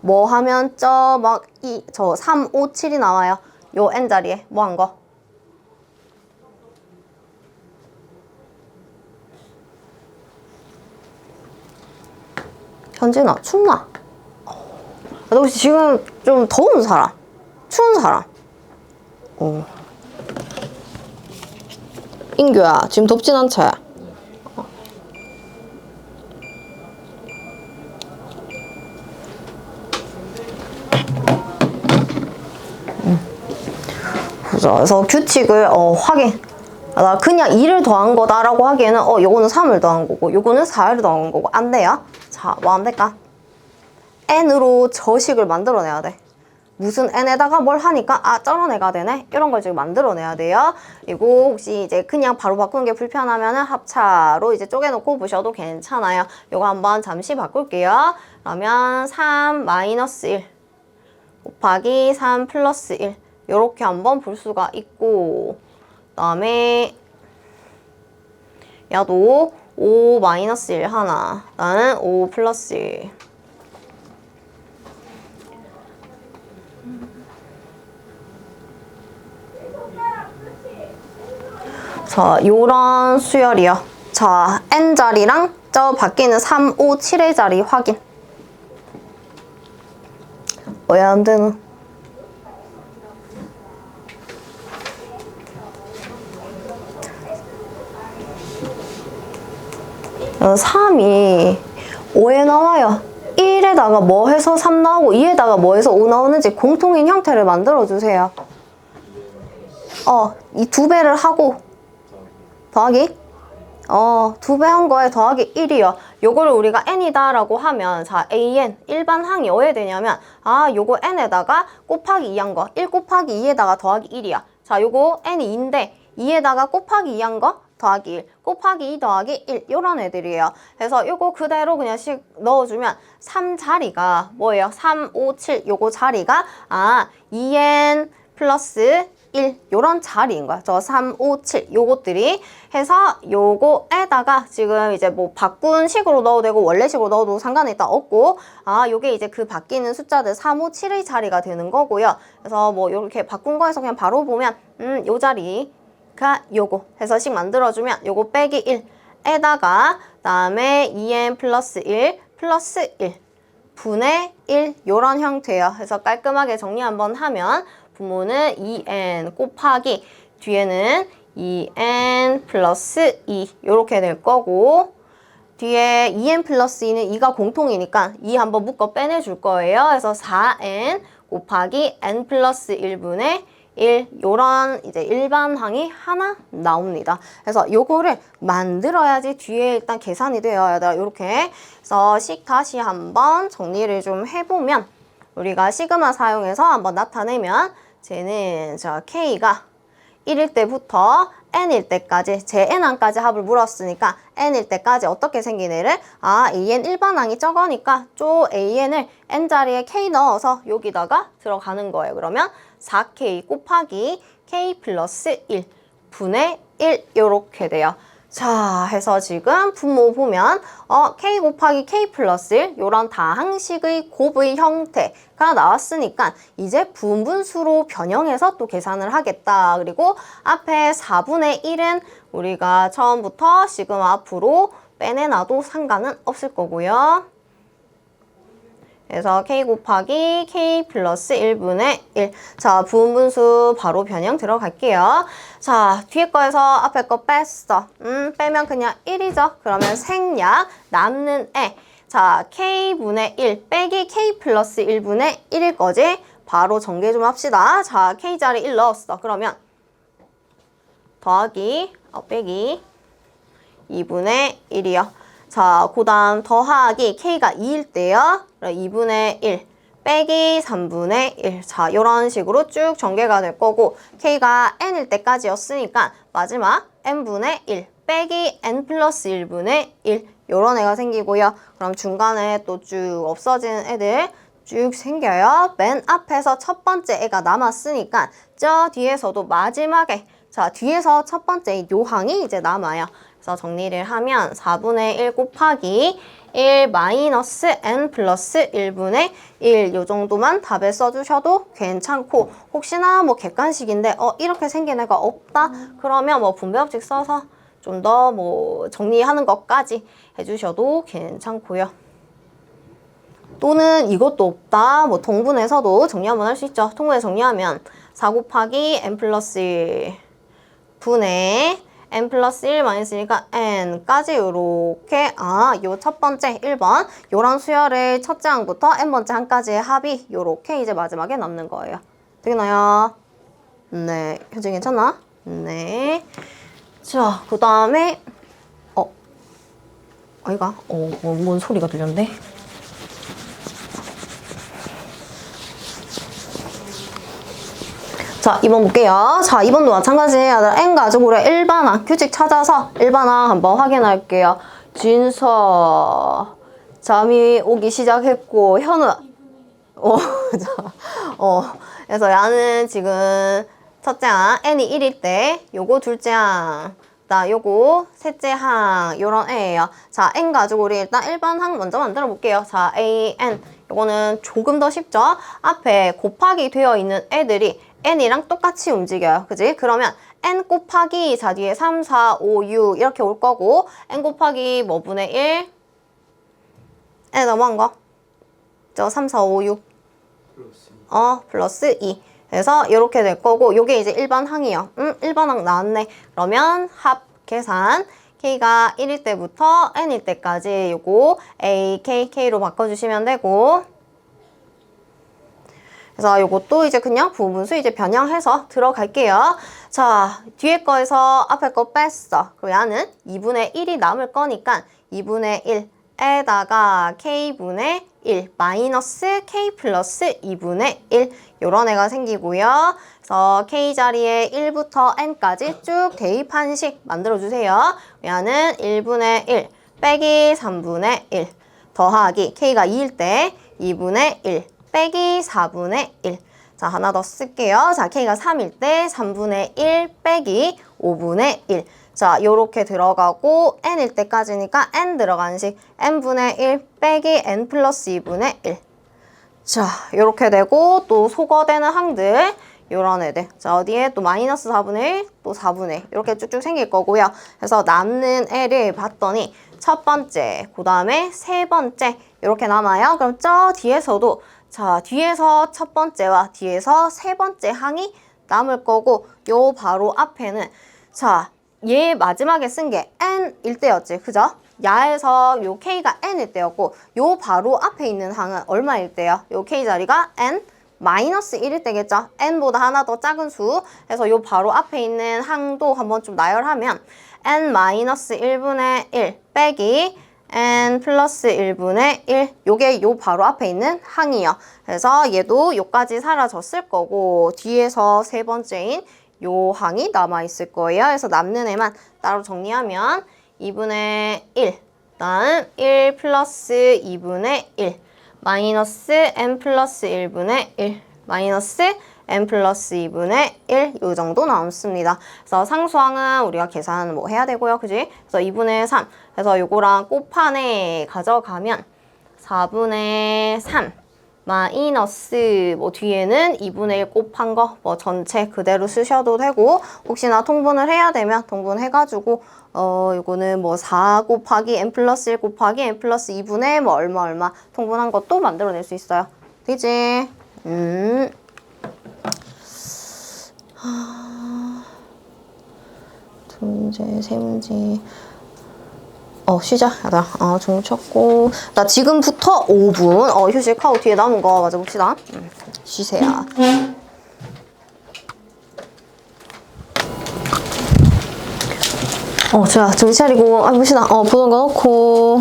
뭐 하면 저 3, 5, 7이 나와요. 요 n자리에 뭐 한 거? 현진아, 춥나? 너 혹시 지금 좀 더운 사람? 추운 사람? 인규야, 지금 덥진 않지? 그래서 규칙을 확인. 나 그냥 2를 더한 거다라고 하기에는 요거는 3을 더한 거고 요거는 4를 더한 거고 안 돼요. 자, 뭐 안 될까? n으로 저식을 만들어내야 돼. 무슨 n에다가 뭘 하니까 저런 애가 되네? 이런 걸 지금 만들어내야 돼요. 그리고 혹시 이제 그냥 바로 바꾸는 게 불편하면은 합차로 이제 쪼개놓고 보셔도 괜찮아요. 요거 한번 잠시 바꿀게요. 그러면 3 마이너스 1 곱하기 3 플러스 1 요렇게 한번 볼 수가 있고 그 다음에 야도 5 마이너스 1 하나 나는 5 플러스 1 자, 요런 수열이요. 자, n자리랑 저 밖에는 3, 5, 7의 자리 확인. 왜 안 되노? 3이 5에 나와요. 1에다가 뭐 해서 3 나오고 2에다가 뭐 해서 5 나오는지 공통인 형태를 만들어주세요. 이 2배를 하고 더하기 2배 한 거에 더하기 1이요. 요거를 우리가 n이다 라고 하면 자 an 일반 항이 어에 되냐면 요거 n에다가 곱하기 2한 거 1 곱하기 2에다가 더하기 1이야. 자 요거 n이 2인데 2에다가 곱하기 2한 거 더하기 1 곱하기 2 더하기 1 요런 애들이에요. 그래서 요거 그대로 그냥 씩 넣어주면 3자리가 뭐예요? 3, 5, 7 요거 자리가 2n 플러스 1 요런 자리인 거야. 저 3, 5, 7 요것들이 해서 요거에다가 지금 이제 뭐 바꾼 식으로 넣어도 되고 원래식으로 넣어도 상관이 있다 없고 요게 이제 그 바뀌는 숫자들 3, 5, 7의 자리가 되는 거고요. 그래서 뭐 요렇게 바꾼 거에서 그냥 바로 보면 요 자리가 요거 해서 식 만들어주면 요거 빼기 1에다가 그다음에 2n 플러스 1 플러스 1 분의 1 요런 형태예요. 그래서 깔끔하게 정리 한번 하면 부모는 2n 곱하기 뒤에는 2n 플러스 2 이렇게 될 거고 뒤에 2n 플러스 2는 2가 공통이니까 2 한번 묶어 빼내줄 거예요. 그래서 4n 곱하기 n 플러스 1분의 1 요런 이제 일반항이 하나 나옵니다. 그래서 요거를 만들어야지 뒤에 일단 계산이 돼요. 얘들아 이렇게 그래서 식 다시 한번 정리를 좀 해보면 우리가 시그마 사용해서 한번 나타내면 쟤는 K가 1일 때부터 n일 때까지 제 n항까지 합을 물었으니까 n일 때까지 어떻게 생긴 애를 an 일반항이 저거니까 쪼 an을 n자리에 k 넣어서 여기다가 들어가는 거예요. 그러면 4k 곱하기 k 플러스 1 분의 1 이렇게 돼요. 자, 해서 지금 분모 보면 k 곱하기 k 플러스 1 요런 다항식의 곱의 형태가 나왔으니까 이제 분분수로 변형해서 또 계산을 하겠다. 그리고 앞에 4분의 1은 우리가 처음부터 지금 앞으로 빼내놔도 상관은 없을 거고요. 그래서 k 곱하기 k 플러스 1분의 1. 자, 부분분수 바로 변형 들어갈게요. 자, 뒤에 거에서 앞에 거 뺐어. 빼면 그냥 1이죠. 그러면 생략 남는 애. 자, k분의 1 빼기 k 플러스 1분의 1일 거지. 바로 전개 좀 합시다. 자, k자리 1 넣었어. 그러면 더하기 빼기 2분의 1이요. 자, 그 다음 더하기 k가 2일 때요. 2분의 1 빼기 3분의 1. 자, 이런 식으로 쭉 전개가 될 거고 k가 n일 때까지였으니까 마지막 n분의 1 빼기 n 플러스 1분의 1 이런 애가 생기고요. 그럼 중간에 또 쭉 없어지는 애들 쭉 생겨요. 맨 앞에서 첫 번째 애가 남았으니까 저 뒤에서도 마지막에 자, 뒤에서 첫 번째 요항이 이제 남아요. 그래서 정리를 하면 4분의 1 곱하기 1 마이너스 n 플러스 1분의 1 요 정도만 답에 써주셔도 괜찮고 혹시나 뭐 객관식인데 이렇게 생긴 애가 없다 그러면 뭐 분배법칙 써서 좀 더 뭐 정리하는 것까지 해주셔도 괜찮고요. 또는 이것도 없다 뭐 통분해서도 정리 한번 할 수 있죠. 통분해 정리하면 4 곱하기 n 플러스 1 분의 n 플러스 1 많이 쓰니까 n까지 요렇게 요 첫 번째 1번 요런 수열의 첫째 항부터 n번째 항까지의 합이 요렇게 이제 마지막에 남는 거예요. 되겠나요? 네. 효진 괜찮나? 네. 자, 그 다음에 아이가 뭔 소리가 들렸는데? 자, 2번 볼게요. 자, 2번도 마찬가지예요. n 가지고 우리가 일반항 규칙 찾아서 일반항 한번 확인할게요. 진서 잠이 오기 시작했고 현우 그래서 야는 지금 첫째 항 n이 1일 때 요거 둘째 항 요거 셋째 항 요런 애예요. 자, n 가지고 우리 일단 일반항 먼저 만들어 볼게요. 자, an 요거는 조금 더 쉽죠? 앞에 곱하기 되어 있는 애들이 n이랑 똑같이 움직여요. 그지? 그러면 n 곱하기 자 뒤에 3, 4, 5, 6 이렇게 올 거고 n 곱하기 뭐 분의 1 n 넘어간 거? 저 3, 4, 5, 6 플러스 2 그래서 이렇게 될 거고 요게 이제 일반항이요. 일반항 나왔네. 그러면 합 계산 k가 1일 때부터 n일 때까지 요거 a, k, k로 바꿔주시면 되고 그래서 요것도 이제 그냥 부분수 이제 변형해서 들어갈게요. 자, 뒤에 거에서 앞에 거 뺐어. 그럼 얘는 2분의 1이 남을 거니까 2분의 1에다가 k분의 1 마이너스 k 플러스 2분의 1 요런 애가 생기고요. 그래서 k 자리에 1부터 n까지 쭉 대입한식 만들어주세요. 얘는 1분의 1 빼기 3분의 1 더하기 k가 2일 때 2분의 1 빼기 4분의 1. 자, 하나 더 쓸게요. 자, k가 3일 때 3분의 1 빼기 5분의 1. 자, 요렇게 들어가고 n일 때까지니까 n 들어가는 식 n분의 1 빼기 n 플러스 2분의 1. 자, 요렇게 되고 또 소거되는 항들 요런 애들. 자, 어디에 또 마이너스 4분의 1, 또 4분의 1 이렇게 쭉쭉 생길 거고요. 그래서 남는 애를 봤더니 첫 번째, 그 다음에 세 번째 이렇게 남아요. 그럼 저 뒤에서도 자, 뒤에서 첫 번째와 뒤에서 세 번째 항이 남을 거고 요 바로 앞에는 자, 얘 마지막에 쓴 게 n일 때였지. 그죠? 야에서 요 k가 n일 때였고 요 바로 앞에 있는 항은 얼마일 때요? 요 k 자리가 n 마이너스 1일 때겠죠? n보다 하나 더 작은 수. 그래서 요 바로 앞에 있는 항도 한번 좀 나열하면 n 마이너스 1분의 1 빼기 n 플러스 1분의 1 요게 요 바로 앞에 있는 항이요. 그래서 얘도 요까지 사라졌을 거고 뒤에서 세 번째인 요 항이 남아있을 거예요. 그래서 남는 애만 따로 정리하면 2분의 1 다음 1 플러스 2분의 1 마이너스 n 플러스 1분의 1 마이너스 n 플러스 2분의 1 요 정도 나왔습니다. 그래서 상수항은 우리가 계산 뭐 해야 되고요. 그지? 그래서 2분의 3 그래서 요거랑 곱판에 가져가면 4분의 3 마이너스 뭐 뒤에는 2분의 1 곱한 거 뭐 전체 그대로 쓰셔도 되고 혹시나 통분을 해야 되면 통분해가지고 요거는 뭐 4 곱하기 n 플러스 1 곱하기 n 플러스 2분의 뭐 얼마 통분한 것도 만들어낼 수 있어요. 되지? 두 문제, 세 문제. 쉬자. 나 종 쳤고. 나 지금부터 5분. 휴식하고 뒤에 남은 거 맞아 봅시다. 쉬세요. 자, 정신 차리고. 봅시다. 보던 거 넣고.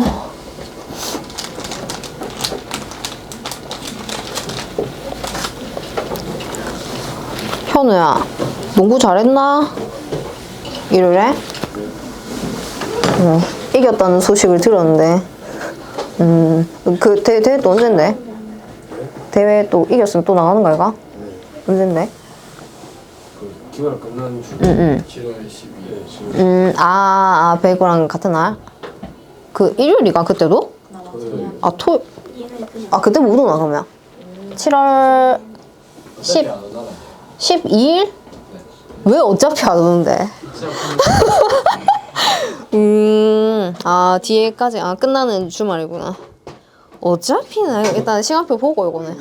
현우야, 농구 잘했나? 일요일에? 이겼다는 소식을 들었는데. 그 대회 또 언젠데? 대회 또 이겼으면 또 나가는 거 아이가? 언젠데? 그 기말 끝난 주 7월 12일. 배구랑 같은 날? 그 일요일이가 그때도? 그때 못 오나 그러면? 7월 12일? 왜 어차피 안 오는데? 뒤에까지 끝나는 주말이구나. 어차피는 일단 시간표 보고 이거는.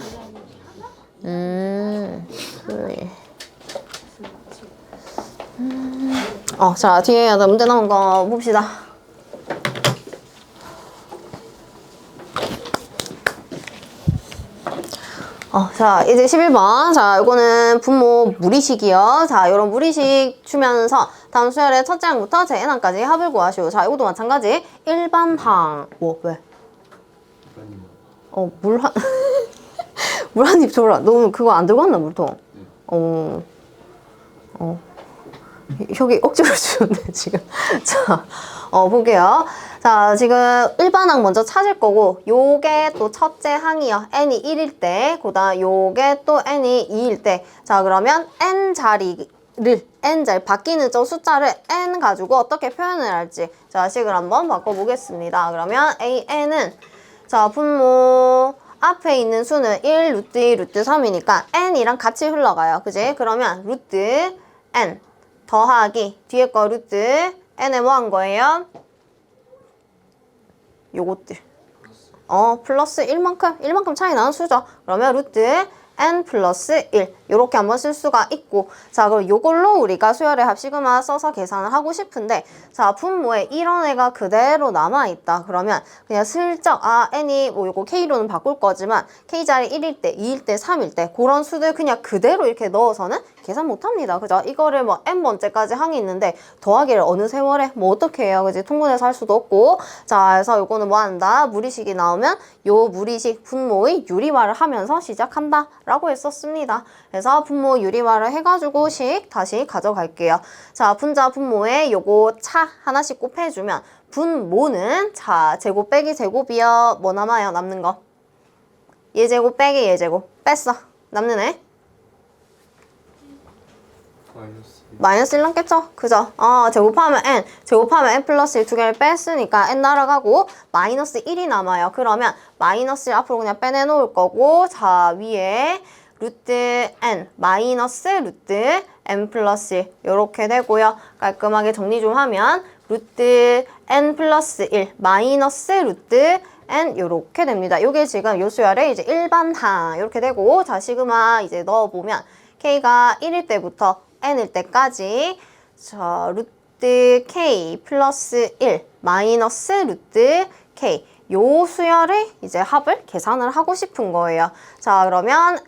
그래. 자, 뒤에 문제 나온 거 봅시다. 자, 이제 11번. 자, 이거는 분모 무리식이요. 자, 요런 무리식 주면서 다음 수열의 첫째 항부터 제 n항까지 합을 구하시오. 자, 이것도 마찬가지. 일반항. 뭐, 왜? 물 한, 물 한 입 줘라. 너 그거 안 들고 왔나, 물통? 혁이 억지로 주는데, 지금. 자, 볼게요. 자, 지금 일반항 먼저 찾을 거고, 요게 또 첫째 항이요. n이 1일 때, 그다음 요게 또 n이 2일 때. 자, 그러면 n자리, 바뀌는 저 숫자를 n 가지고 어떻게 표현을 할지. 자, 식을 한번 바꿔보겠습니다. 그러면 an은, 자, 분모, 앞에 있는 수는 1, 루트 2, 루트 3이니까 n이랑 같이 흘러가요. 그지? 그러면 루트 n 더하기 뒤에 거 루트 n에 뭐 한 거예요? 요것들. 플러스 1만큼 차이 나는 수죠. 그러면 루트 n 플러스 1 요렇게 한번 쓸 수가 있고, 자, 그럼 요걸로 우리가 수열의 합 시그마 써서 계산을 하고 싶은데, 자, 분모에 이런 애가 그대로 남아있다. 그러면 그냥 슬쩍 n이 뭐 요거 k로는 바꿀 거지만 k자리 1일 때, 2일 때, 3일 때 그런 수들 그냥 그대로 이렇게 넣어서는 계산 못합니다. 그죠? 이거를 뭐 n번째까지 항이 있는데 더하기를 어느 세월에 뭐 어떻게 해요? 그지? 통분해서 할 수도 없고. 자, 그래서 요거는 뭐 한다? 무리식이 나오면 요 무리식 분모의 유리화를 하면서 시작한다 라고 했었습니다. 그래서 분모 유리화를 해가지고 식 다시 가져갈게요. 자, 분자 분모에 요거 차 하나씩 곱해주면 분모는, 자, 제곱 빼기 제곱이요. 뭐 남아요? 남는 거. 얘 제곱 빼기 얘 제곱. 뺐어. 남는 애? 마이너스 1 남겠죠? 그죠? 제곱하면 n 플러스 1 두 개를 뺐으니까 n 날아가고 마이너스 1이 남아요. 그러면 마이너스 1 앞으로 그냥 빼내놓을 거고, 자, 위에 루트 n 마이너스 루트 n 플러스 1 요렇게 되고요. 깔끔하게 정리 좀 하면 루트 n 플러스 1 마이너스 루트 n 요렇게 됩니다. 요게 지금 요 수열의 이제 일반항 요렇게 되고, 자, 시그마 이제 넣어보면 k가 1일 때부터 n일 때까지, 자, 루트 k 플러스 1 마이너스 루트 k 요 수열의 이제 합을 계산을 하고 싶은 거예요. 자, 그러면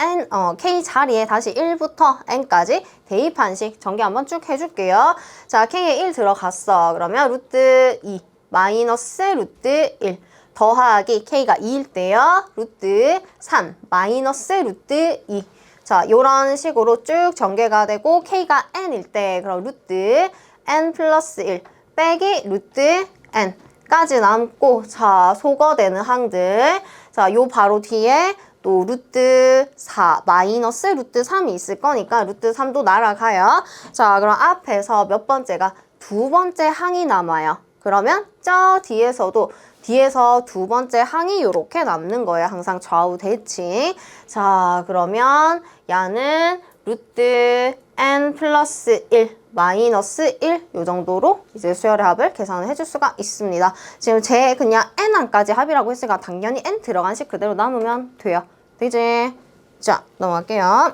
k 자리에 다시 1부터 n까지 대입한 식 전개 한번 쭉 해줄게요. 자, k에 1 들어갔어. 그러면 루트 2 마이너스 루트 1 더하기 k가 2일 때요. 루트 3 마이너스 루트 2. 자, 요런 식으로 쭉 전개가 되고, k가 n일 때 그럼 루트 n 플러스 1 빼기 루트 n까지 남고, 자, 소거되는 항들. 자, 요 바로 뒤에 또 루트 4 마이너스 루트 3이 있을 거니까 루트 3도 날아가요. 자, 그럼 앞에서 몇 번째가 두 번째 항이 남아요. 그러면 저 뒤에서 두 번째 항이 요렇게 남는 거예요. 항상 좌우 대칭. 자, 그러면 야는 루트 n 플러스 1 마이너스 1 요 정도로 이제 수열의 합을 계산을 해줄 수가 있습니다. 지금 제 그냥 n항까지 합이라고 했으니까 당연히 n 들어간 식 그대로 남으면 돼요. 되지? 자, 넘어갈게요.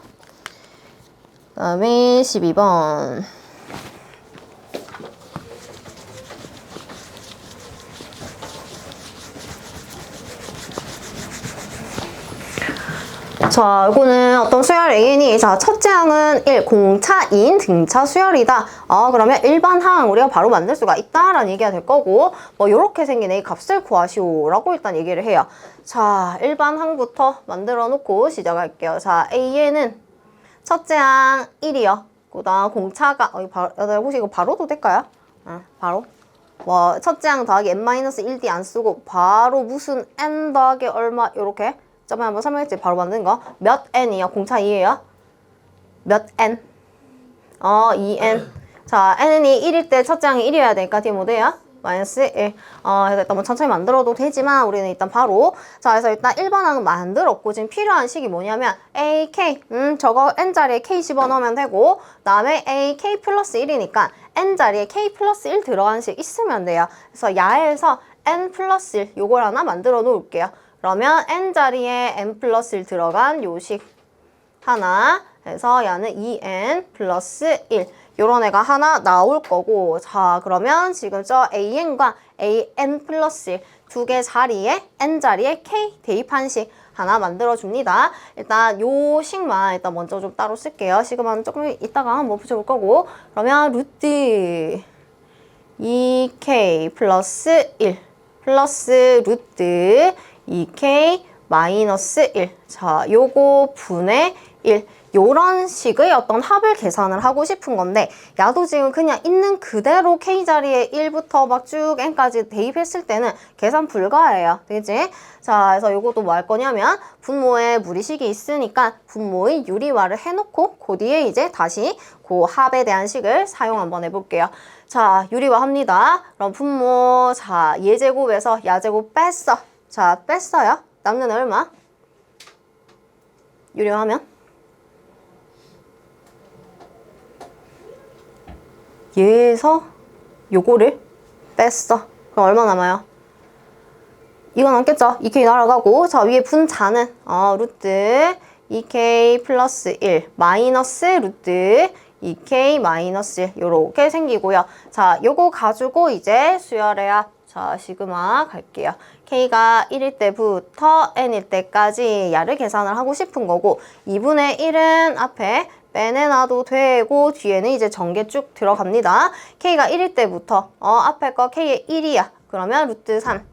그다음에 12번. 자, 이거는 어떤 수열 An이, 자, 첫째 항은 1, 공차인 등차 수열이다. 그러면 일반 항 우리가 바로 만들 수가 있다라는 얘기가 될 거고, 뭐 요렇게 생긴 A 값을 구하시오 라고 일단 얘기를 해요. 자, 일반 항부터 만들어 놓고 시작할게요. 자, A에는 첫째 항 1이요. 그다음 공차가 혹시 이거 바로도 될까요? 바로. 뭐 첫째 항 더하기 n-1d 안 쓰고 바로 무슨 n 더하기 얼마 요렇게 저번에 한번 설명했지. 바로 만든 거. 몇 n이요? 공차 2예요? 몇 n? 2n. 자, n이 1일 때 첫째 항이 1이어야 되니까 뒤에 뭐 돼요? 마이너스 1. 그래서 일단 뭐 천천히 만들어도 되지만 우리는 일단 바로, 자, 그래서 일단 1번 항은 만들었고 지금 필요한 식이 뭐냐면 AK, 저거 n자리에 k 집어넣으면 되고, 그다음에 AK 플러스 1이니까 n자리에 k 플러스 1 들어간 식 있으면 돼요. 그래서 야에서 n 플러스 1 요걸 하나 만들어 놓을게요. 그러면 n자리에 n 플러스 1 들어간 요식 하나, 그래서 야는 2n 플러스 1. 요런 애가 하나 나올 거고, 자, 그러면 지금 저 an과 an 플러스 2개 자리에 n 자리에 k 대입한 식 하나 만들어줍니다. 일단 요 식만 일단 먼저 좀 따로 쓸게요. 식은 조금 이따가 한번 붙여볼 거고, 그러면 루트 2k 플러스 1 플러스 루트 2k 마이너스 1. 자, 요거 분의 1. 요런 식의 어떤 합을 계산을 하고 싶은 건데, 야도 지금 그냥 있는 그대로 K자리에 1부터 막 쭉 N까지 대입했을 때는 계산 불가해요. 되지? 자, 그래서 요것도 뭐 할 거냐면, 분모에 무리식이 있으니까 분모의 유리화를 해놓고, 그 뒤에 이제 다시 그 합에 대한 식을 사용 한번 해볼게요. 자, 유리화 합니다. 그럼 분모, 자, 예제곱에서 야제곱 뺐어. 자, 뺐어요. 남는 얼마? 유리화하면? 얘에서 요거를 뺐어. 그럼 얼마 남아요? 이거 남겠죠? 2k 날아가고, 자, 위에 분자는 루트 2k 플러스 1 마이너스 루트 2k 마이너스 1 요렇게 생기고요. 자, 요거 가지고 이제 수열해야, 자, 시그마 갈게요. k가 1일 때부터 n일 때까지 야를 계산을 하고 싶은 거고, 2분의 1은 앞에 빼내놔도 되고, 뒤에는 이제 전개 쭉 들어갑니다. k가 1일 때부터 앞에 거 k의 1이야. 그러면 루트 3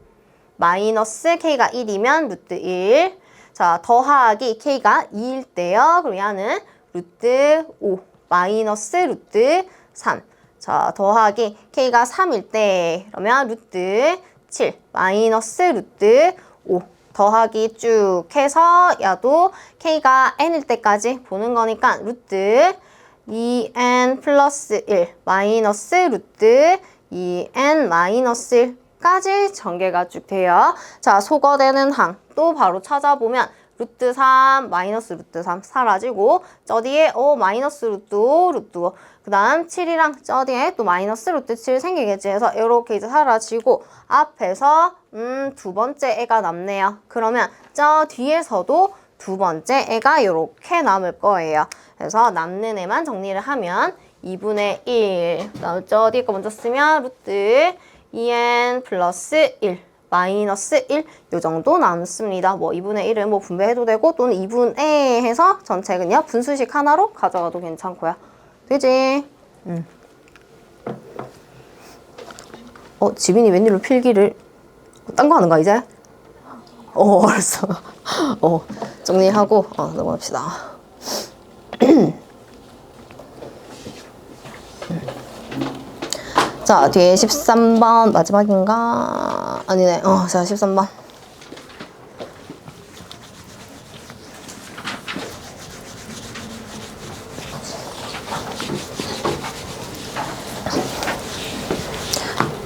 마이너스 k가 1이면 루트 1. 자, 더하기 k가 2일 때요. 그럼 얘는 루트 5 마이너스 루트 3. 자, 더하기 k가 3일 때 그러면 루트 7 마이너스 루트 5. 더하기 쭉 해서 야도 k가 n일 때까지 보는 거니까 루트 2n 플러스 1 마이너스 루트 2n 마이너스 1까지 전개가 쭉 돼요. 자, 소거되는 항 또 바로 찾아보면 루트 3 마이너스 루트 3 사라지고, 저 뒤에 마이너스 루트 5 루트 5, 그 다음 7이랑 저 뒤에 또 마이너스 루트 7 생기겠지. 해서 이렇게 이제 사라지고 앞에서 두 번째 애가 남네요. 그러면 저 뒤에서도 두 번째 애가 이렇게 남을 거예요. 그래서 남는 애만 정리를 하면 2분의 1, 그다음 저 뒤에 거 먼저 쓰면 루트 2n 플러스 1 마이너스 1, 요 정도 남습니다. 뭐 2분의 1은 뭐 분배해도 되고, 또는 2분의 해서 전체 그냥 분수식 하나로 가져가도 괜찮고요. 되지? 지빈이 웬일로 필기를 딴 거 하는 거야 이제? 알았어. 정리하고 넘어갑시다. 자, 뒤에 13번 마지막인가? 아니네. 자, 13번.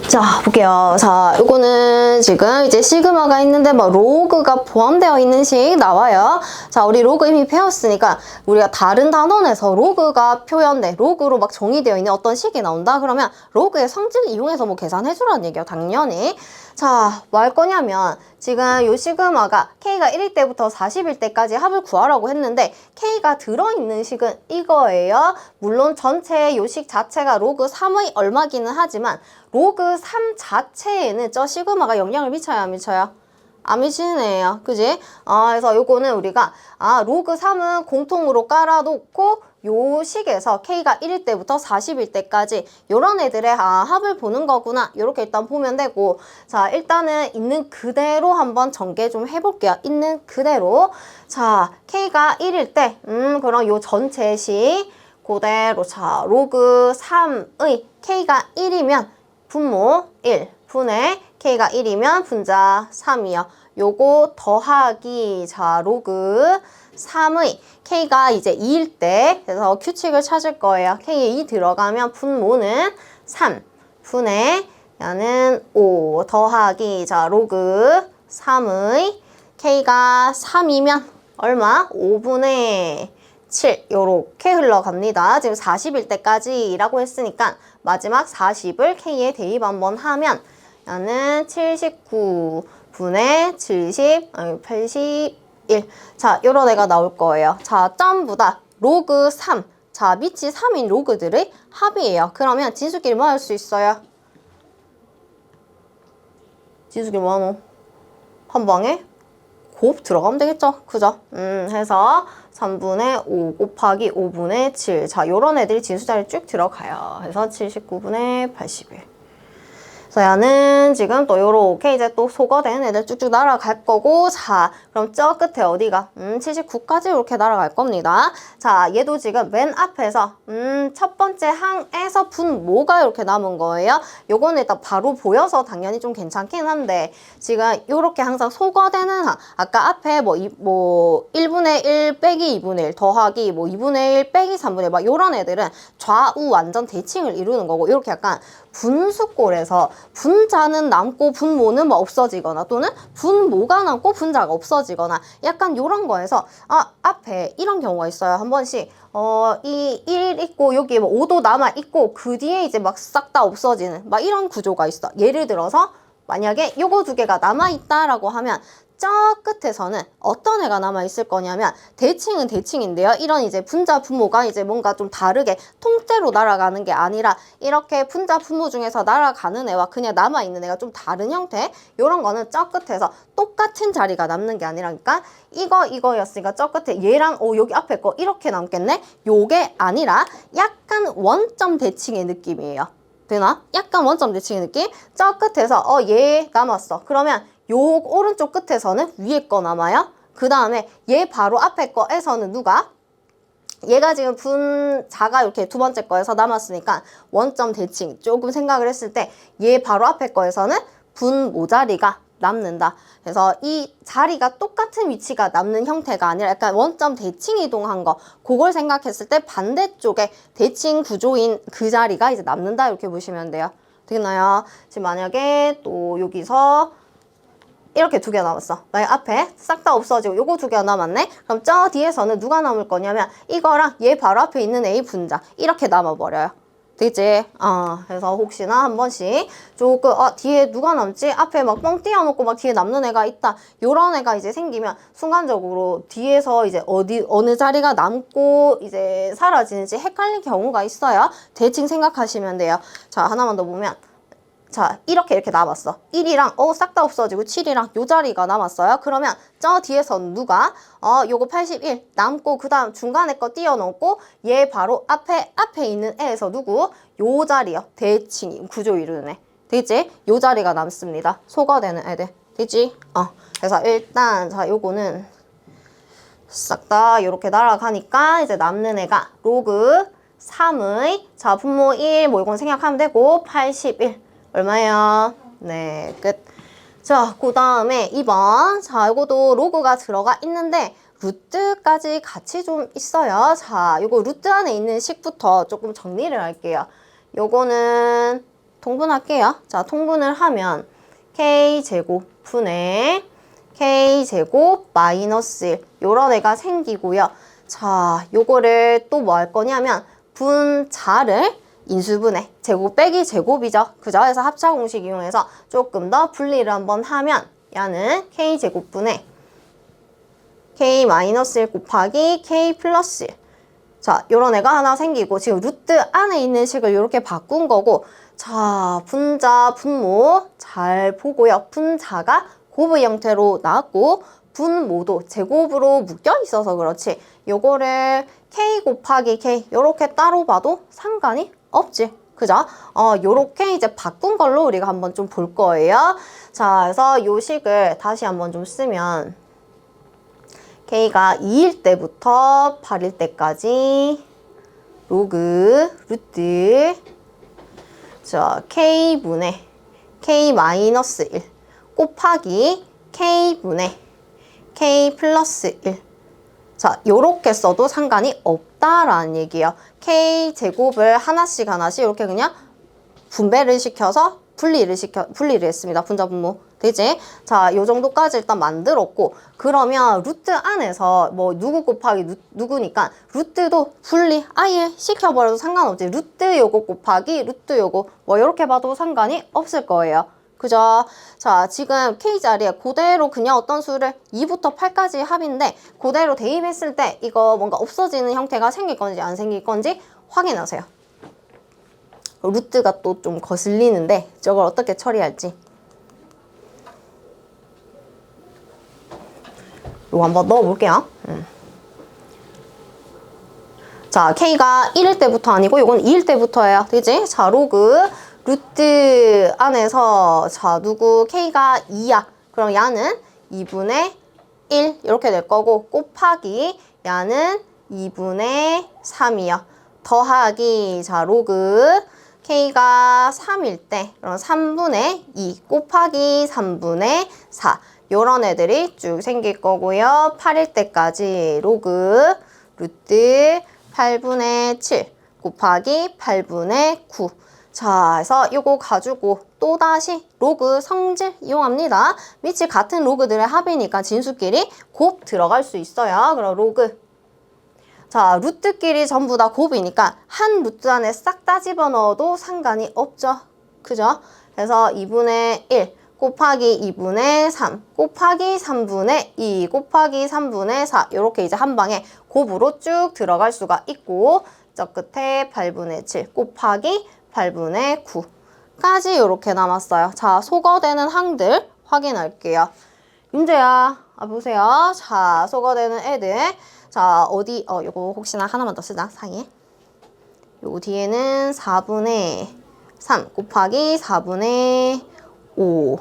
자, 볼게요. 자, 요거는 지금 이제 시그마가 있는데 뭐 로그가 포함되어 있는 식 나와요. 자, 우리 로그 이미 배웠으니까 우리가 다른 단원에서 로그가 표현돼, 로그로 막 정의되어 있는 어떤 식이 나온다? 그러면 로그의 성질을 이용해서 뭐 계산해주라는 얘기예요. 당연히. 자, 뭐 할 거냐면 지금 요 시그마가 k가 1일 때부터 40일 때까지 합을 구하라고 했는데 k가 들어있는 식은 이거예요. 물론 전체 요 식 자체가 로그 3의 얼마기는 하지만 로그 3 자체에는 저 시그마가 영향을 미쳐요, 안 미쳐요? 안 미치네요. 그지? 그래서 요거는 우리가 로그 3은 공통으로 깔아놓고 요 식에서 k가 1일 때부터 40일 때까지 요런 애들의 합을 보는 거구나. 요렇게 일단 보면 되고, 자, 일단은 있는 그대로 한번 전개 좀 해볼게요. 있는 그대로. 자, k가 1일 때 그럼 요 전체 식 그대로, 자, 로그 3의 k가 1이면 분모 1 분의 k가 1이면 분자 3이요. 요거 더하기, 자, 로그 3의 k가 이제 2일 때, 그래서 규칙을 찾을 거예요. k에 2 들어가면 분모는 3 분의 야는 5 더하기, 자, 로그 3의 k가 3이면 얼마? 5분의 7 요렇게 흘러갑니다. 지금 40일 때까지라고 했으니까 마지막 40을 k에 대입 한번 하면 야는 79분의 81. 자, 요런 애가 나올 거예요. 자, 전부 다 로그 3 자, 밑이 3인 로그들의 합이에요. 그러면 진수끼리 뭐 할 수 있어요? 진수끼리 뭐 하노? 한 방에 곱 들어가면 되겠죠? 그죠? 해서 3분의 5 곱하기 5분의 7. 자, 요런 애들이 진수자리에 쭉 들어가요. 그래서 79분의 81. 그래서 얘는 지금 또 요렇게 이제 또 소거된 애들 쭉쭉 날아갈 거고, 자, 그럼 저 끝에 어디가? 79까지 이렇게 날아갈 겁니다. 자, 얘도 지금 맨 앞에서, 첫 번째 항에서 분모가 이렇게 남은 거예요. 요거는 일단 바로 보여서 당연히 좀 괜찮긴 한데, 지금 요렇게 항상 소거되는 항, 아까 앞에 뭐 1분의 1 빼기 2분의 1 더하기 뭐 2분의 1 빼기 3분의 1 막 요런 애들은 좌우 완전 대칭을 이루는 거고, 요렇게 약간 분수꼴에서 분자는 남고 분모는 뭐 없어지거나 또는 분모가 남고 분자가 없어지거나 약간 요런 거에서 앞에 이런 경우가 있어요. 한 번씩 이 1 있고 여기 뭐 5도 남아 있고 그 뒤에 이제 막 싹 다 없어지는 막 이런 구조가 있어. 예를 들어서 만약에 요거 두 개가 남아 있다라고 하면 저 끝에서는 어떤 애가 남아있을 거냐면 대칭은 대칭인데요. 이런 이제 분자 분모가 이제 뭔가 좀 다르게 통째로 날아가는 게 아니라 이렇게 분자 분모 중에서 날아가는 애와 그냥 남아있는 애가 좀 다른 형태 요런 거는 저 끝에서 똑같은 자리가 남는 게 아니라 그러니까 이거였으니까 저 끝에 얘랑 여기 앞에 거 이렇게 남겠네? 요게 아니라 약간 원점 대칭의 느낌이에요. 되나? 약간 원점 대칭의 느낌? 저 끝에서 얘 남았어. 그러면 요 오른쪽 끝에서는 위에 거 남아요. 그 다음에 얘 바로 앞에 거에서는 누가? 얘가 지금 분자가 이렇게 두 번째 거에서 남았으니까 원점 대칭 조금 생각을 했을 때 얘 바로 앞에 거에서는 분모 자리가 남는다. 그래서 이 자리가 똑같은 위치가 남는 형태가 아니라 약간 원점 대칭 이동한 거 그걸 생각했을 때 반대쪽에 대칭 구조인 그 자리가 이제 남는다 이렇게 보시면 돼요. 되겠나요? 지금 만약에 또 여기서 이렇게 두 개가 남았어. 만약 앞에 싹 다 없어지고 요거 두 개가 남았네? 그럼 저 뒤에서는 누가 남을 거냐면 이거랑 얘 바로 앞에 있는 A 분자 이렇게 남아버려요. 되지? 그래서 혹시나 한 번씩 조금 뒤에 누가 남지? 앞에 막 뻥 띄워놓고 막 뒤에 남는 애가 있다. 요런 애가 이제 생기면 순간적으로 뒤에서 이제 어느 자리가 남고 이제 사라지는지 헷갈릴 경우가 있어요. 대칭 생각하시면 돼요. 자, 하나만 더 보면 자, 이렇게 남았어. 1이랑 싹 다 없어지고 7이랑 요 자리가 남았어요. 그러면 저 뒤에서는 누가 요거 81 남고 그 다음 중간에 거 띄워놓고 얘 바로 앞에 있는 애에서 누구? 요 자리요. 대칭 구조 이루는 애. 되지? 요 자리가 남습니다. 소거되는 애들. 되지? 그래서 일단 자, 요거는 싹 다 요렇게 날아가니까 이제 남는 애가 로그 3의 자, 분모 1 뭐 이건 생략하면 되고 81 얼마예요? 네, 끝. 자, 그 다음에 2번. 자, 이것도 로그가 들어가 있는데 루트까지 같이 좀 있어요. 자, 요거 루트 안에 있는 식부터 조금 정리를 할게요. 요거는 통분할게요. 자, 통분을 하면 K제곱 분의 K제곱 마이너스 1 요런 애가 생기고요. 자, 요거를 또 뭐 할 거냐면 분자를 인수분해 제곱 빼기 제곱이죠. 그죠? 그래서 합차 공식 이용해서 조금 더 분리를 한번 하면 얘는 K제곱분의 K-1 곱하기 K 플러스 1. 자, 요런 애가 하나 생기고 지금 루트 안에 있는 식을 이렇게 바꾼 거고 자, 분자, 분모 잘 보고요. 분자가 곱의 형태로 나왔고 분모도 제곱으로 묶여 있어서 그렇지 요거를 K 곱하기 K 요렇게 따로 봐도 상관이 없지. 그죠? 요렇게 이제 바꾼 걸로 우리가 한번 좀 볼 거예요. 자, 그래서 요 식을 다시 한번 좀 쓰면 K가 2일 때부터 8일 때까지 로그 루트 자, K분의 K-1 곱하기 K분의 K 플러스 1 자, 요렇게 써도 상관이 없다라는 얘기예요. K제곱을 하나씩 이렇게 그냥 분배를 시켜서 분리를 했습니다. 분자 분모. 되지? 자, 요 정도까지 일단 만들었고 그러면 루트 안에서 뭐 누구 곱하기 누구니까 루트도 분리 아예 시켜버려도 상관없지. 루트 요거 곱하기 루트 요거 뭐 요렇게 봐도 상관이 없을 거예요. 그죠? 자, 지금 K자리에 그대로 그냥 어떤 수를 2부터 8까지 합인데 그대로 대입했을 때 이거 뭔가 없어지는 형태가 생길 건지 안 생길 건지 확인하세요. 루트가 또 좀 거슬리는데 저걸 어떻게 처리할지. 이거 한번 넣어볼게요. 자, K가 1일 때부터 아니고 이건 2일 때부터예요. 그지? 자, 로그 루트 안에서 자, 누구 K가 2야. 그럼 야는 2분의 1 이렇게 될 거고 곱하기 야는 2분의 3이요. 더하기 자, 로그 K가 3일 때 그럼 3분의 2 곱하기 3분의 4 요런 애들이 쭉 생길 거고요. 8일 때까지 로그 루트 8분의 7 곱하기 8분의 9 자, 그래서 이거 가지고 또다시 로그 성질 이용합니다. 밑이 같은 로그들의 합이니까 진수끼리 곱 들어갈 수 있어요. 그럼 로그 자, 루트끼리 전부 다 곱이니까 한 루트 안에 싹 다 집어넣어도 상관이 없죠. 그죠? 그래서 2분의 1 곱하기 2분의 3 곱하기 3분의 2 곱하기 3분의 4 이렇게 이제 한 방에 곱으로 쭉 들어갈 수가 있고 저 끝에 8분의 7 곱하기 8분의 9까지 이렇게 남았어요. 자, 소거되는 항들 확인할게요. 윤재야, 보세요. 자, 소거되는 애들. 자, 어디, 요거 혹시나 하나만 더 쓰자, 사이에. 요 뒤에는 4분의 3 곱하기 4분의 5.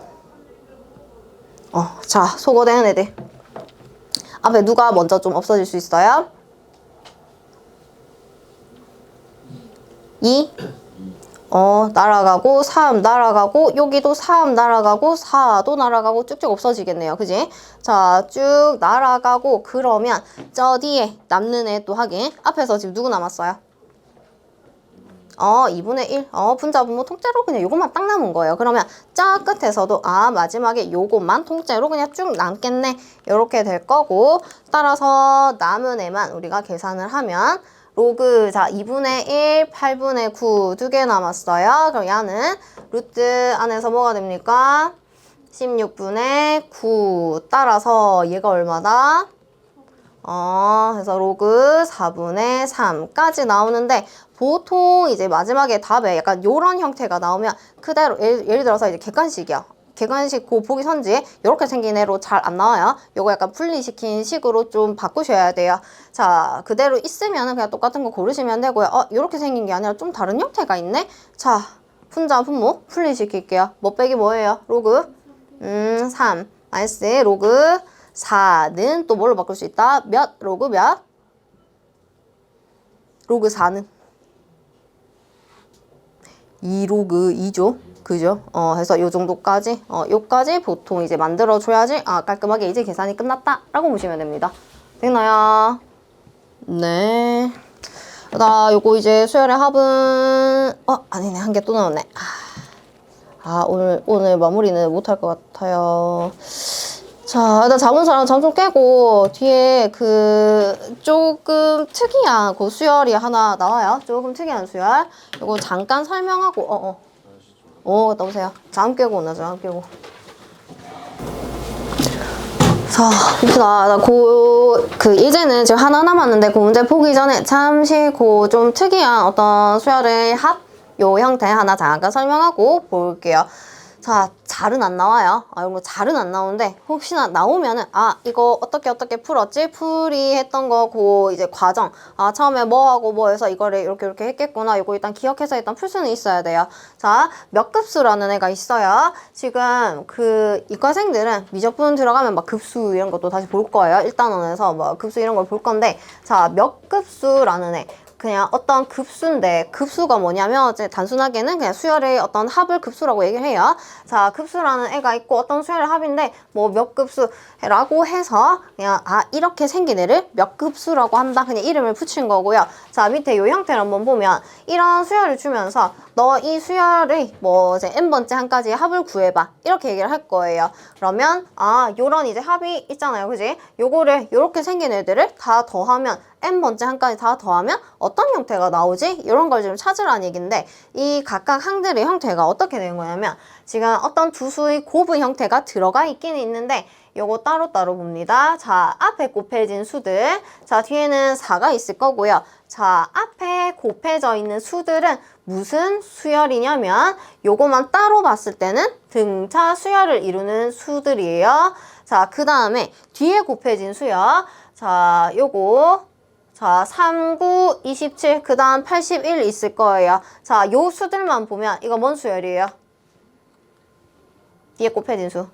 자, 소거되는 애들. 앞에 누가 먼저 좀 없어질 수 있어요? 2. 날아가고 3 날아가고 여기도 3 날아가고 4도 날아가고 쭉쭉 없어지겠네요. 그지? 자, 쭉 날아가고 그러면 저 뒤에 남는 애 또 하긴 앞에서 지금 누구 남았어요? 2분의 1 분자 분모 통째로 그냥 요것만 딱 남은 거예요. 그러면 저 끝에서도 마지막에 요것만 통째로 그냥 쭉 남겠네 이렇게 될 거고 따라서 남은 애만 우리가 계산을 하면 로그 자 2분의 1, 8분의 9 두 개 남았어요. 그럼 얘는 루트 안에서 뭐가 됩니까? 16분의 9 따라서 얘가 얼마다? 그래서 로그 4분의 3까지 나오는데 보통 이제 마지막에 답에 약간 요런 형태가 나오면 그대로 예를 들어서 이제 객관식이야. 객관식 보기 선지에 이렇게 생긴 애로 잘 안 나와요. 요거 약간 분리시킨 식으로 좀 바꾸셔야 돼요. 자, 그대로 있으면 그냥 똑같은 거 고르시면 되고요. 이렇게 생긴 게 아니라 좀 다른 형태가 있네? 자, 분자 분모 분리시킬게요. 뭐 빼기 뭐예요? 로그 3 마이너스 로그 4는 또 뭘로 바꿀 수 있다? 몇? 로그 몇? 로그 4는 2로그 2죠. 그죠? 해서 요 정도까지, 요까지 보통 이제 만들어줘야지, 깔끔하게 이제 계산이 끝났다. 라고 보시면 됩니다. 됐나요? 네. 나 요거 이제 수열의 합은, 아니네. 한 개 또 나왔네. 오늘 마무리는 못할 것 같아요. 자, 일단 잡은 사람 잠 좀 깨고, 뒤에 조금 특이한 수열이 하나 나와요. 조금 특이한 수열. 요거 잠깐 설명하고, 갔다 오세요. 잠 깨고 오나, 잠 깨고. 자, 봅시다. 이제는 지금 하나 남았는데, 그 문제 보기 전에 잠시 좀 특이한 어떤 수열의 합, 요 형태 하나 잠깐 설명하고 볼게요. 자, 잘은 안 나와요. 이거 잘은 안 나오는데, 혹시나 나오면은, 이거 어떻게 풀었지? 풀이했던 거, 이제 과정. 처음에 뭐 하고 뭐 해서 이거를 이렇게 했겠구나. 이거 일단 기억해서 일단 풀 수는 있어야 돼요. 자, 몇 급수라는 애가 있어요. 지금 이과생들은 미적분 들어가면 막 급수 이런 것도 다시 볼 거예요. 1단원에서 뭐 급수 이런 걸 볼 건데, 자, 몇 급수라는 애. 그냥 어떤 급수인데 급수가 뭐냐면 이제 단순하게는 그냥 수열의 어떤 합을 급수라고 얘기를 해요. 자, 급수라는 애가 있고 어떤 수열의 합인데 뭐 몇 급수라고 해서 그냥 이렇게 생긴 애를 몇 급수라고 한다. 그냥 이름을 붙인 거고요. 자, 밑에 요 형태를 한번 보면 이런 수열을 주면서 너 이 수열의 뭐 이제 n번째 한까지의 합을 구해봐. 이렇게 얘기를 할 거예요. 그러면 요런 이제 합이 있잖아요. 그지? 요거를 요렇게 생긴 애들을 다 더하면 n번째 항까지 다 더하면 어떤 형태가 나오지? 이런 걸 좀 찾으라는 얘기인데 이 각각 항들의 형태가 어떻게 되는 거냐면 지금 어떤 두 수의 곱의 형태가 들어가 있긴 있는데 요거 따로따로 봅니다. 자, 앞에 곱해진 수들. 자, 뒤에는 4가 있을 거고요. 자, 앞에 곱해져 있는 수들은 무슨 수열이냐면 요거만 따로 봤을 때는 등차 수열을 이루는 수들이에요. 자, 그 다음에 뒤에 곱해진 수열. 자, 요거. 자, 39, 27, 그 다음 81 있을 거예요. 자, 요 수들만 보면 이거 뭔 수열이에요? 뒤에 곱해진 수.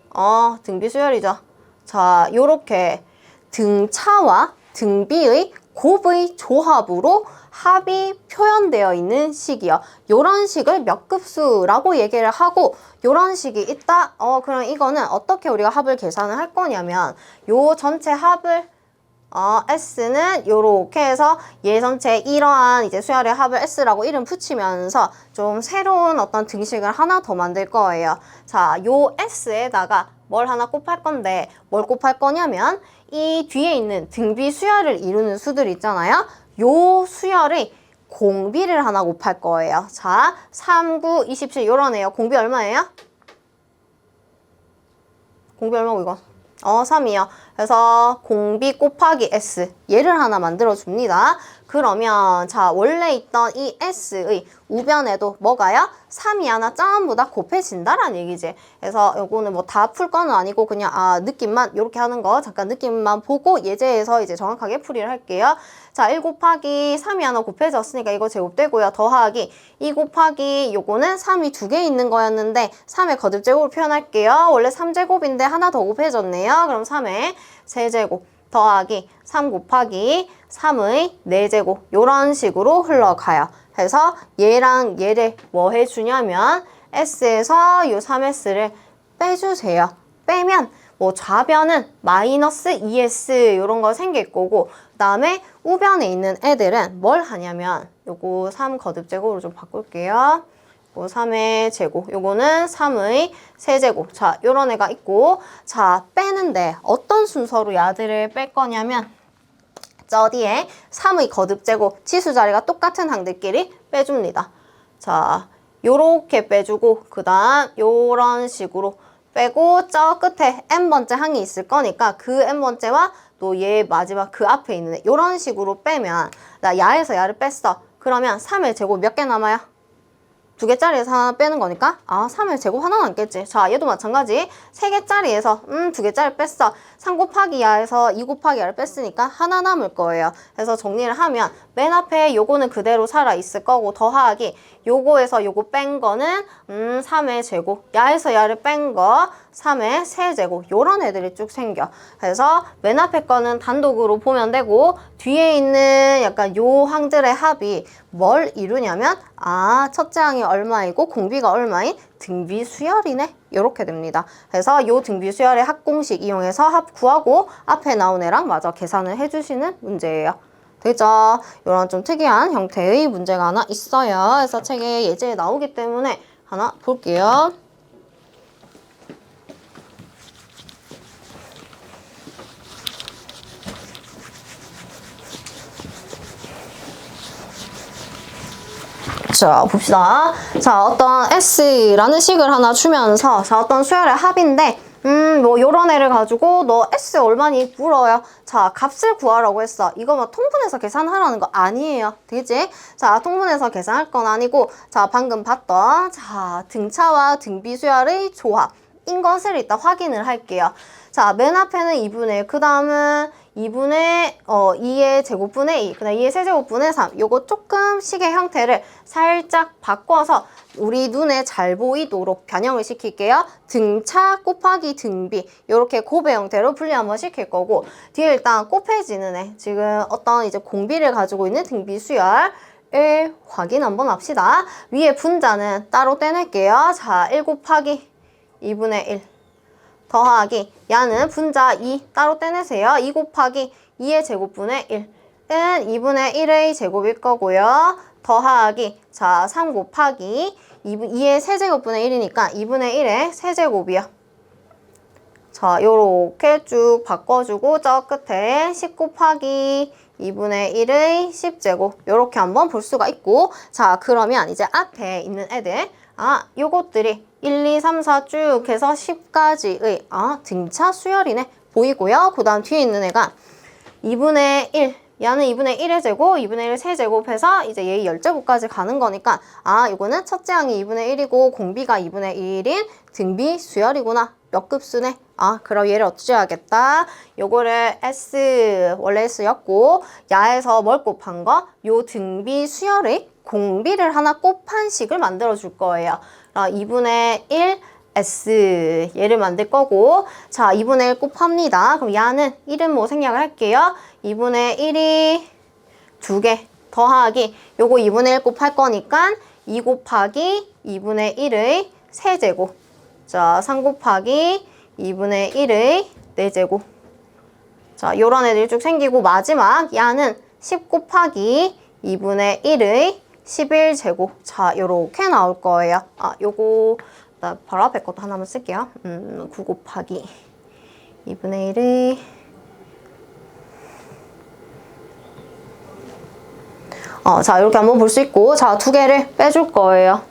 등비 수열이죠. 자, 요렇게 등차와 등비의 곱의 조합으로 합이 표현되어 있는 식이요. 요런 식을 몇 급수라고 얘기를 하고 요런 식이 있다. 그럼 이거는 어떻게 우리가 합을 계산을 할 거냐면 요 전체 합을 S는 요렇게 해서 얘 전체 이러한 이제 수열의 합을 S라고 이름 붙이면서 좀 새로운 어떤 등식을 하나 더 만들 거예요. 자, 요 S에다가 뭘 하나 곱할 건데 뭘 곱할 거냐면 이 뒤에 있는 등비 수열을 이루는 수들 있잖아요. 요 수열의 공비를 하나 곱할 거예요. 자, 3, 9, 27 요런 애요. 공비 얼마예요? 공비 얼마고 이거? 3이요. 그래서 공비 곱하기 S 얘를 하나 만들어 줍니다. 그러면 자 원래 있던 이 S의 우변에도 뭐가요? 3이 하나 전부 다 곱해진다라는 얘기지. 그래서 요거는 뭐 다 풀 거는 아니고 그냥 느낌만 이렇게 하는 거 잠깐 느낌만 보고 예제에서 이제 정확하게 풀이를 할게요. 자, 1 곱하기 3이 하나 곱해졌으니까 이거 제곱되고요. 더하기 2 곱하기 요거는 3이 2개 있는 거였는데 3의 거듭제곱으로 표현할게요. 원래 3제곱인데 하나 더 곱해졌네요. 그럼 3의 세제곱 더하기 3 곱하기 3의 4제곱 요런 식으로 흘러가요. 그래서 얘랑 얘를 뭐 해주냐면 S에서 요 3S를 빼주세요. 빼면 뭐 좌변은 마이너스 2S 요런 거 생길 거고 그 다음에 우변에 있는 애들은 뭘 하냐면 요거 3 거듭제곱으로 좀 바꿀게요. 요 3의 제곱 요거는 3의 세제곱 자 요런 애가 있고 자 빼는데 어떤 순서로 야들을 뺄 거냐면 저 뒤에 3의 거듭제곱 치수 자리가 똑같은 항들끼리 빼줍니다. 자 요렇게 빼주고 그 다음 요런 식으로 빼고 저 끝에 n번째 항이 있을 거니까 그 n번째와 또 얘 마지막 그 앞에 있는 애 요런 식으로 빼면 나 야에서 야를 뺐어. 그러면 3의 제곱 몇 개 남아요? 2개짜리에서 하나 빼는 거니까 3의 제곱 하나 남겠지. 자 얘도 마찬가지 3개짜리에서 2개짜리 뺐어. 3 곱하기 야에서 2 곱하기 야를 뺐으니까 하나 남을 거예요. 그래서 정리를 하면 맨 앞에 요거는 그대로 살아 있을 거고 더하기 요거에서 요거 뺀 거는 3의 제곱 야에서 야를 뺀 거 3의 세제곱 요런 애들이 쭉 생겨. 그래서 맨 앞에 거는 단독으로 보면 되고 뒤에 있는 약간 요 항들의 합이 뭘 이루냐면 첫째 항이 얼마이고 공비가 얼마인 등비 수열이네 이렇게 됩니다. 그래서 요 등비 수열의 합공식 이용해서 합 구하고 앞에 나온 애랑 마저 계산을 해주시는 문제예요. 되죠? 이런 좀 특이한 형태의 문제가 하나 있어요. 그래서 책에 예제에 나오기 때문에 하나 볼게요. 자, 봅시다. 자, 어떤 S라는 식을 하나 주면서 자, 어떤 수열의 합인데 뭐 요런 애를 가지고 너 S 얼마니 물어요. 자, 값을 구하라고 했어. 이거 뭐 통분해서 계산하라는 거 아니에요. 되지? 자, 통분해서 계산할 건 아니고 자, 방금 봤던 자, 등차와 등비 수열의 조합인 것을 일단 확인을 할게요. 자, 맨 앞에는 2분의 1, 그 다음은 2분의 2의 제곱분의 2, 그 다음 2의 세제곱분의 3. 요거 조금씩의 형태를 살짝 바꿔서 우리 눈에 잘 보이도록 변형을 시킬게요. 등차 곱하기 등비 요렇게 곱의 형태로 분리 한번 시킬 거고 뒤에 일단 곱해지는 애 지금 어떤 이제 공비를 가지고 있는 등비 수열을 확인 한번 합시다. 위에 분자는 따로 떼낼게요. 자, 1 곱하기 2분의 1 더하기 야는 분자 2 따로 떼내세요. 2 곱하기 2의 제곱분의 1은 2분의 1의 제곱일 거고요. 더하기 자 3 곱하기 2의 세제곱분의 1이니까 2분의 1의 세제곱이요. 자 요렇게 쭉 바꿔주고 저 끝에 10 곱하기 2분의 1의 10제곱 요렇게 한번 볼 수가 있고 자 그러면 이제 앞에 있는 애들 요것들이 1, 2, 3, 4 쭉 해서 10까지의 등차 수열이네 보이고요. 그 다음 뒤에 있는 애가 2분의 1 얘는 2분의 1의 제곱, 2분의 1의 세제곱해서 이제 얘 10제곱까지 가는 거니까 이거는 첫째 항이 2분의 1이고 공비가 2분의 1인 등비 수열이구나. 몇 급수네? 그럼 얘를 어떻게 해야겠다? 요거를 S, 원래 S였고 야에서 뭘 곱한 거? 요 등비 수열의 공비를 하나 곱한 식을 만들어 줄 거예요. 2분의 1 S 얘를 만들 거고 자 2분의 1 곱합니다. 그럼 야는 1은 뭐 생략을 할게요. 2분의 1이 2개 더하기 요거 2분의 1 곱할 거니까 2 곱하기 2분의 1의 세제곱 자 3 곱하기 2분의 1의 4제곱 자 요런 애들이 쭉 생기고 마지막 야는 10 곱하기 2분의 1의 11제곱 자 요렇게 나올 거예요. 요거 나 바로 앞에 것도 하나만 쓸게요. 9 곱하기 2분의 1의 자 이렇게 한번 볼 수 있고 자 두 개를 빼줄 거예요.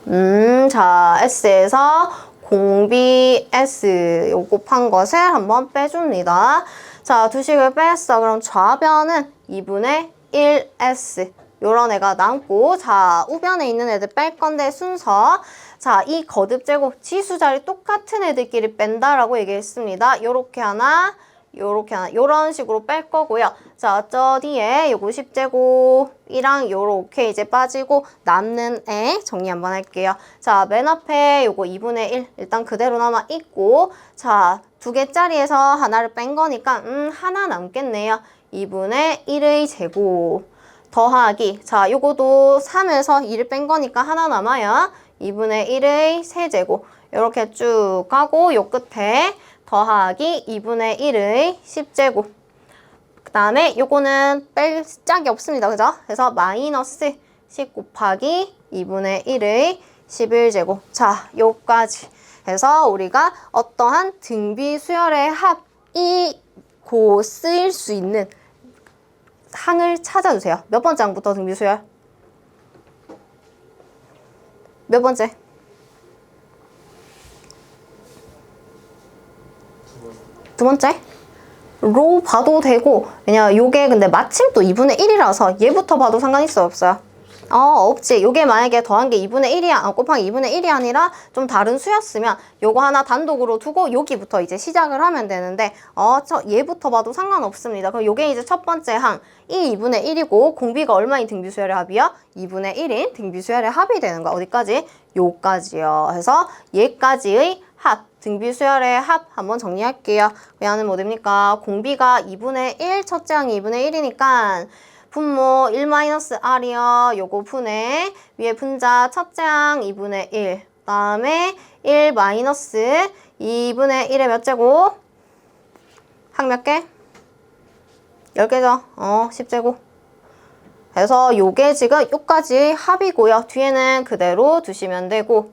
자 S에서 공비 S 요 곱한 것을 한번 빼줍니다. 자 두 식을 뺐어. 그럼 좌변은 2분의 1S 요런 애가 남고 자 우변에 있는 애들 뺄 건데 순서 자 이 거듭 제곱 지수 자리 똑같은 애들끼리 뺀다라고 얘기했습니다. 요렇게 하나 요렇게 하나 요런 식으로 뺄 거고요. 자 저 뒤에 요거 10제곱이랑 요렇게 이제 빠지고 남는 애 정리 한번 할게요. 자 맨 앞에 요거 2분의 1 일단 그대로 남아 있고 자 두 개짜리에서 하나를 뺀 거니까 하나 남겠네요. 2분의 1의 제곱 더하기 자 요거도 3에서 2를 뺀 거니까 하나 남아요. 2분의 1의 세제곱 이렇게 쭉 가고 요 끝에 더하기 2분의 1의 10제곱 그 다음에 요거는 뺄 짝이 없습니다. 그죠? 그래서 마이너스 10 곱하기 2분의 1의 11제곱 자 요까지 해서 우리가 어떠한 등비 수열의 합이고 쓰일 수 있는 항을 찾아주세요. 몇 번째 항부터 등비 수열? 몇 번째? 두 번째? 로 봐도 되고 왜냐 요게 근데 마침 또 2분의 1이라서 얘부터 봐도 상관 있어요 없어요? 없지. 요게 만약에 더한 게 2분의 1이 곱하기 2분의 1이 아니라 좀 다른 수였으면 요거 하나 단독으로 두고 여기부터 이제 시작을 하면 되는데 얘부터 봐도 상관없습니다. 그럼 요게 이제 첫 번째 항 이 2분의 1이고 공비가 얼마인 등비수열의 합이요? 2분의 1인 등비수열의 합이 되는 거 어디까지? 요까지요. 그래서 얘까지의 합 등비수열의 합 한번 정리할게요. 얘는 뭐 됩니까? 공비가 2분의 1 첫째 항이 2분의 1이니까 분모 1-R이요. 요거 분해 위에 분자 첫째 항 2분의 1 그다음에 1 마이너스 2분의 1의 몇 제곱? 항 몇 개? 10개죠? 10제곱 그래서 요게 지금 요까지 합이고요. 뒤에는 그대로 두시면 되고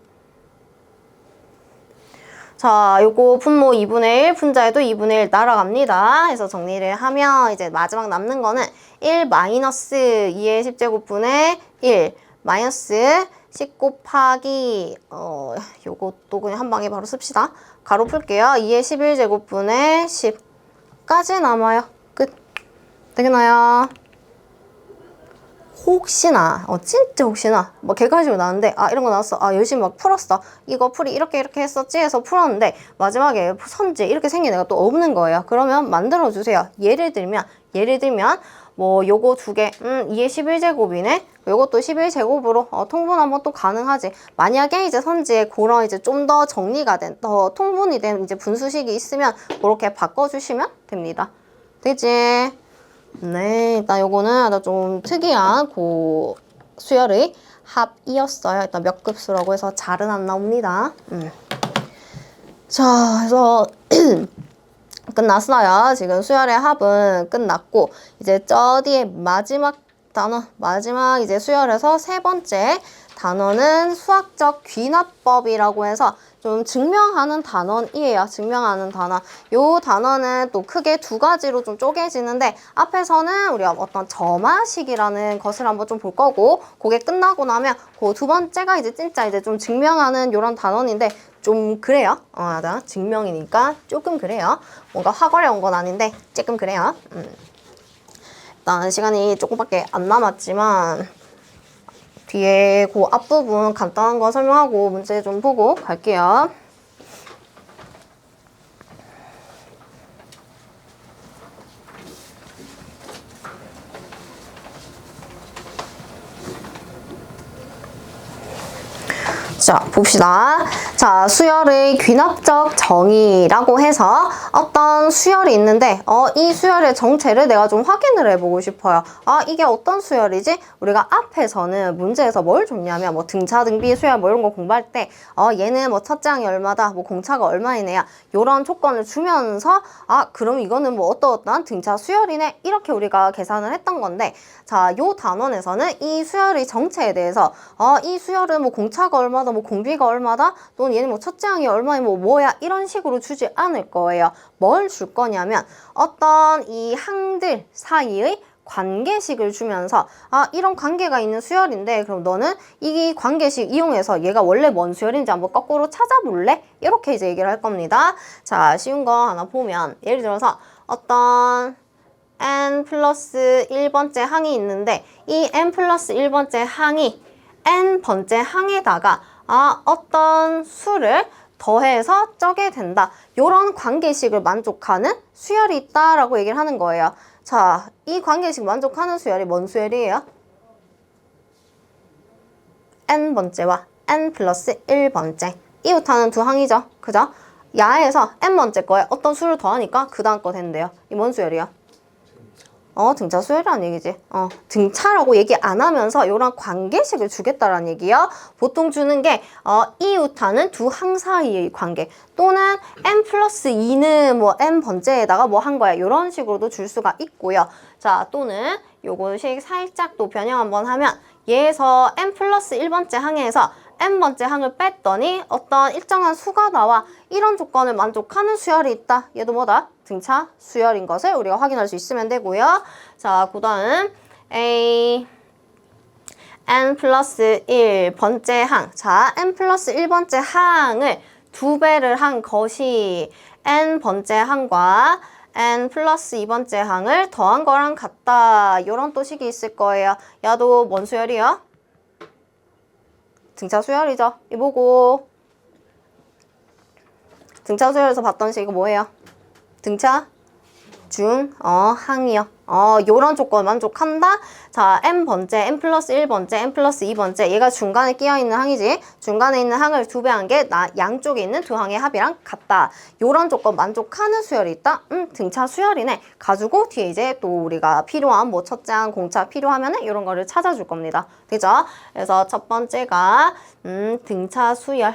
자, 요거 분모 2분의 1, 분자에도 2분의 1 날아갑니다. 그래서 정리를 하면 이제 마지막 남는 거는 1 마이너스 2의 10제곱분의 1 마이너스 10 곱하기 요것도 그냥 한 방에 바로 씁시다. 가로 풀게요. 2의 11제곱분의 10까지 남아요. 끝. 되겠나요? 혹시나 진짜 혹시나 뭐 객관식으로 나왔는데 이런 거 나왔어 열심히 막 풀었어 이거 풀이 이렇게 했었지 해서 풀었는데 마지막에 선지 이렇게 생긴 애가 또 없는 거예요. 그러면 만들어 주세요. 예를 들면 뭐 요거 두 개 2의 11제곱이네 요것도 11제곱으로 통분 한번 또 가능하지. 만약에 이제 선지에 그런 이제 좀 더 정리가 된 더 통분이 된 이제 분수식이 있으면 그렇게 바꿔주시면 됩니다. 되지? 네, 일단 요거는 좀 특이한 수열의 합이었어요. 일단 몇 급수라고 해서 잘은 안 나옵니다. 자, 그래서 끝났어요. 지금 수열의 합은 끝났고 이제 저 뒤에 마지막 단원, 마지막 이제 수열에서 세 번째 단어는 수학적 귀납법이라고 해서 좀 증명하는 단원이에요. 증명하는 단원. 요 단어는 또 크게 두 가지로 좀 쪼개지는데 앞에서는 우리가 어떤 점화식이라는 것을 한번 좀 볼 거고 그게 끝나고 나면 그 두 번째가 이제 진짜 이제 좀 증명하는 요런 단원인데 좀 그래요. 맞아. 증명이니까 조금 그래요. 뭔가 확 어려운 건 아닌데 조금 그래요. 일단 시간이 조금밖에 안 남았지만 뒤에 그 앞부분 간단한 거 설명하고 문제 좀 보고 갈게요. 자, 봅시다. 자, 수열의 귀납적 정의라고 해서 어떤 수열이 있는데 이 수열의 정체를 내가 좀 확인을 해보고 싶어요. 이게 어떤 수열이지? 우리가 앞에서는 문제에서 뭘 줬냐면 뭐 등차, 등비, 수열 뭐 이런 거 공부할 때 얘는 뭐 첫째 항이 얼마다, 뭐 공차가 얼마이네야 이런 조건을 주면서 그럼 이거는 뭐 어떠한 등차 수열이네 이렇게 우리가 계산을 했던 건데 자, 요 단원에서는 이 수열의 정체에 대해서 이 수열은 뭐 공차가 얼마다, 뭐 공비가 얼마다, 또는 얘는 뭐 첫째 항이 얼마에 뭐 뭐야 이런 식으로 주지 않을 거예요. 뭘 줄 거냐면 어떤 이 항들 사이의 관계식을 주면서 이런 관계가 있는 수열인데 그럼 너는 이 관계식 이용해서 얘가 원래 뭔 수열인지 한번 거꾸로 찾아볼래? 이렇게 이제 얘기를 할 겁니다. 자, 쉬운 거 하나 보면 예를 들어서 어떤 n 플러스 1번째 항이 있는데 이 n 플러스 1번째 항이 n번째 항에다가 어떤 수를 더해서 쩌게 된다. 이런 관계식을 만족하는 수열이 있다라고 얘기를 하는 거예요. 자, 이 관계식 만족하는 수열이 뭔 수열이에요? n번째와 n 플러스 1번째. 이웃하는 두 항이죠. 그죠? 야에서 n번째 거에 어떤 수를 더하니까 그 다음 거 된대요. 이 뭔 수열이야? 등차 수열이라는 얘기지. 등차라고 얘기 안 하면서 이런 관계식을 주겠다라는 얘기요. 보통 주는 게 이웃하는 두 항 사이의 관계 또는 n 플러스 2는 뭐 n 번째에다가 뭐 한 거야. 이런 식으로도 줄 수가 있고요. 자, 또는 요거식 살짝 또 변형 한번 하면 얘에서 n 플러스 1번째 항에서 n번째 항을 뺐더니 어떤 일정한 수가 나와. 이런 조건을 만족하는 수열이 있다. 얘도 뭐다? 등차 수열인 것을 우리가 확인할 수 있으면 되고요. 자, 그 다음 n 플러스 1번째 항. 자, n 플러스 1번째 항을 2배를 한 것이 n번째 항과 n 플러스 2번째 항을 더한 거랑 같다. 이런 또 식이 있을 거예요. 야도 뭔 수열이야? 등차 수열이죠. 이보고 등차 수열에서 봤던 식이 뭐예요? 등차 중 항이요. 요런 조건 만족한다. 자, n번째, n 플러스 1번째, n 플러스 2번째 얘가 중간에 끼어있는 항이지. 중간에 있는 항을 2배 한 게 양쪽에 있는 두 항의 합이랑 같다. 요런 조건 만족하는 수열이 있다. 등차 수열이네. 가지고 뒤에 이제 또 우리가 필요한 뭐 첫째 항, 공차 필요하면은 이런 거를 찾아줄 겁니다. 그죠? 그래서 첫 번째가 등차 수열.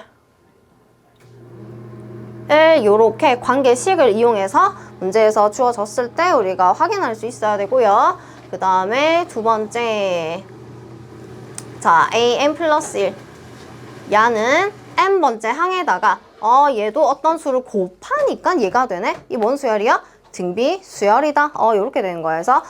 요렇게 관계식을 이용해서 문제에서 주어졌을 때 우리가 확인할 수 있어야 되고요. 그 다음에 두 번째 자, an 플러스 1 야는 n번째 항에다가 얘도 어떤 수를 곱하니까 얘가 되네. 이 뭔 수열이야? 등비 수열이다. 요렇게 되는 거야. 그래서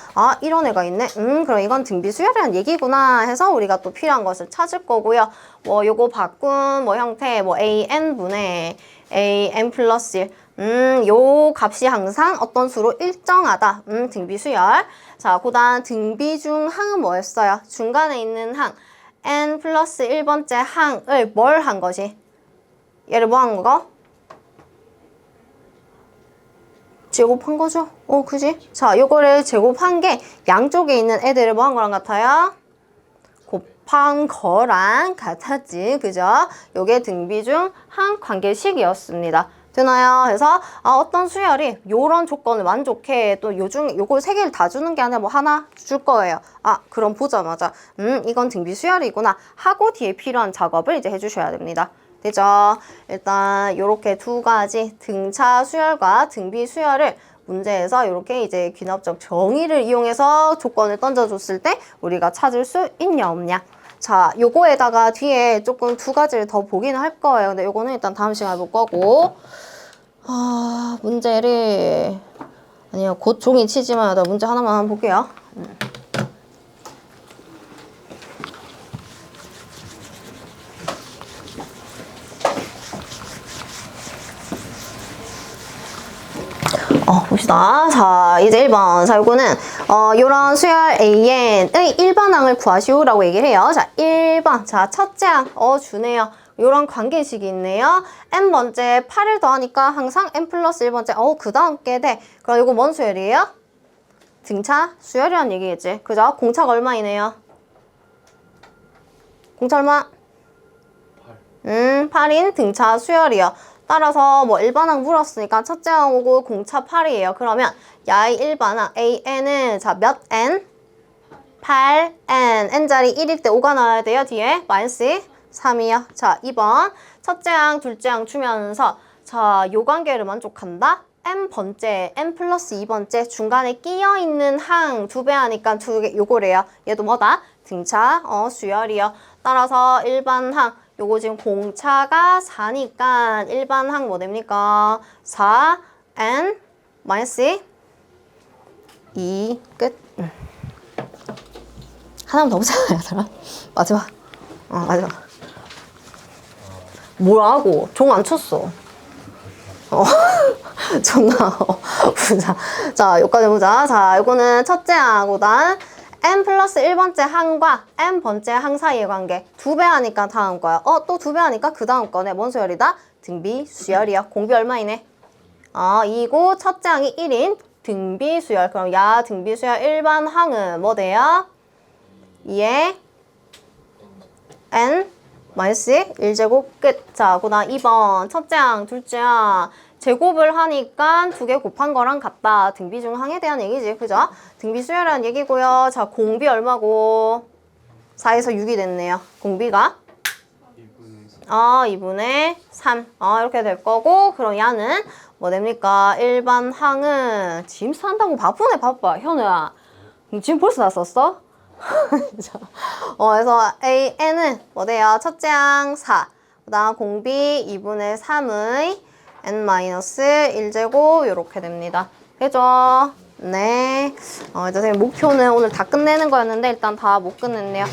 이런 애가 있네. 그럼 이건 등비 수열이라는 얘기구나 해서 우리가 또 필요한 것을 찾을 거고요. 뭐 요거 바꾼 뭐 형태 뭐 an분의 an 플러스 1. 요 값이 항상 어떤 수로 일정하다. 등비 수열. 자, 그 다음 등비 중 항은 뭐였어요? 중간에 있는 항 n 플러스 1번째 항을 뭘 한 것이? 얘를 뭐 한 거? 제곱한 거죠? 그지? 자, 요거를 제곱한 게 양쪽에 있는 애들을 뭐 한 거랑 같아요? 곱한 거랑 같았지. 그죠? 요게 등비 중 한 관계식이었습니다. 되나요? 그래서 어떤 수열이 요런 조건을 만족해. 또 요걸 세 개를 다 주는 게 아니라 뭐 하나 줄 거예요. 그럼 보자마자 이건 등비 수열이구나 하고 뒤에 필요한 작업을 이제 해주셔야 됩니다. 되죠? 일단 요렇게 두 가지 등차 수열과 등비 수열을 문제에서 이렇게 이제 귀납적 정의를 이용해서 조건을 던져줬을 때 우리가 찾을 수 있냐 없냐. 자, 요거에다가 뒤에 조금 두 가지를 더 보기는 할 거예요. 근데 요거는 일단 다음 시간에 볼 거고. 문제를 아니요, 곧 종이 치지만 나 문제 하나만 한번 볼게요. 봅시다. 자, 이제 1번. 자, 요거는, 요런 수열 AN의 일반항을 구하시오라고 얘기를 해요. 자, 1번. 자, 첫째 항. 주네요. 요런 관계식이 있네요. n번째 8을 더하니까 항상 n 플러스 1번째. 그 다음 게 돼. 그럼 요거 뭔 수열이에요? 등차 수열이라는 얘기겠지. 그죠? 공차가 얼마이네요? 공차 얼마? 8인 등차 수열이요. 따라서 뭐 일반항 물었으니까 첫째 항 오고 공차 8이에요. 그러면 야의 일반항 AN은 자 몇 N? 8N. N자리 1일 때 5가 나와야 돼요. 뒤에 마이너스 3이요. 자 2번 첫째 항 둘째 항 주면서 자 요 관계를 만족한다. N번째 N 플러스 2번째 중간에 끼어있는 항 두 배 하니까 두 개 요거래요. 얘도 뭐다? 등차 수열이요. 따라서 일반항 요거 지금 공차가 4니까 일반항 뭐 됩니까? 4n 마이너스 2 끝. 하나만 더 보자 얘들아. 마지막. 마지막. 뭐라고? 종 안 쳤어. 존나 보자. 자, 여기까지 보자. 자, 요거는 첫째 항보다 n 플러스 1번째 항과 n번째 항 사이의 관계. 두 배 하니까 다음 거야. 또 두 배 하니까 그 다음 거네. 뭔 수열이다? 등비 수열이야. 공비 얼마이네? 2고 첫째 항이 1인 등비 수열. 그럼 야 등비 수열 일반 항은 뭐 돼요? 2에 n 마이너스 1제곱 끝. 자, 그 다음 2번 첫째 항 둘째 항 제곱을 하니까 두 개 곱한 거랑 같다. 등비 중 항에 대한 얘기지. 그죠? 등비 수열이라는 얘기고요. 자, 공비 얼마고? 4에서 6이 됐네요. 공비가? 2분의 3. 이렇게 될 거고, 그럼 야는 뭐 됩니까? 일반 항은 지금 산다고 바쁘네, 바빠. 현우야. 지금 벌써 다 썼어? 그래서 AN은 뭐 돼요? 첫째 항 4. 그 다음 공비 2분의 3의 n-1제곱 이렇게 됩니다. 그죠? 네. 이제 목표는 오늘 다 끝내는 거였는데 일단 다 못 끝냈네요.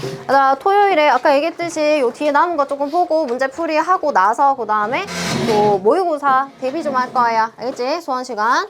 토요일에 아까 얘기했듯이 요 뒤에 남은 거 조금 보고 문제 풀이하고 나서 그 다음에 또 모의고사 대비 좀 할 거예요. 알겠지? 수원 시간.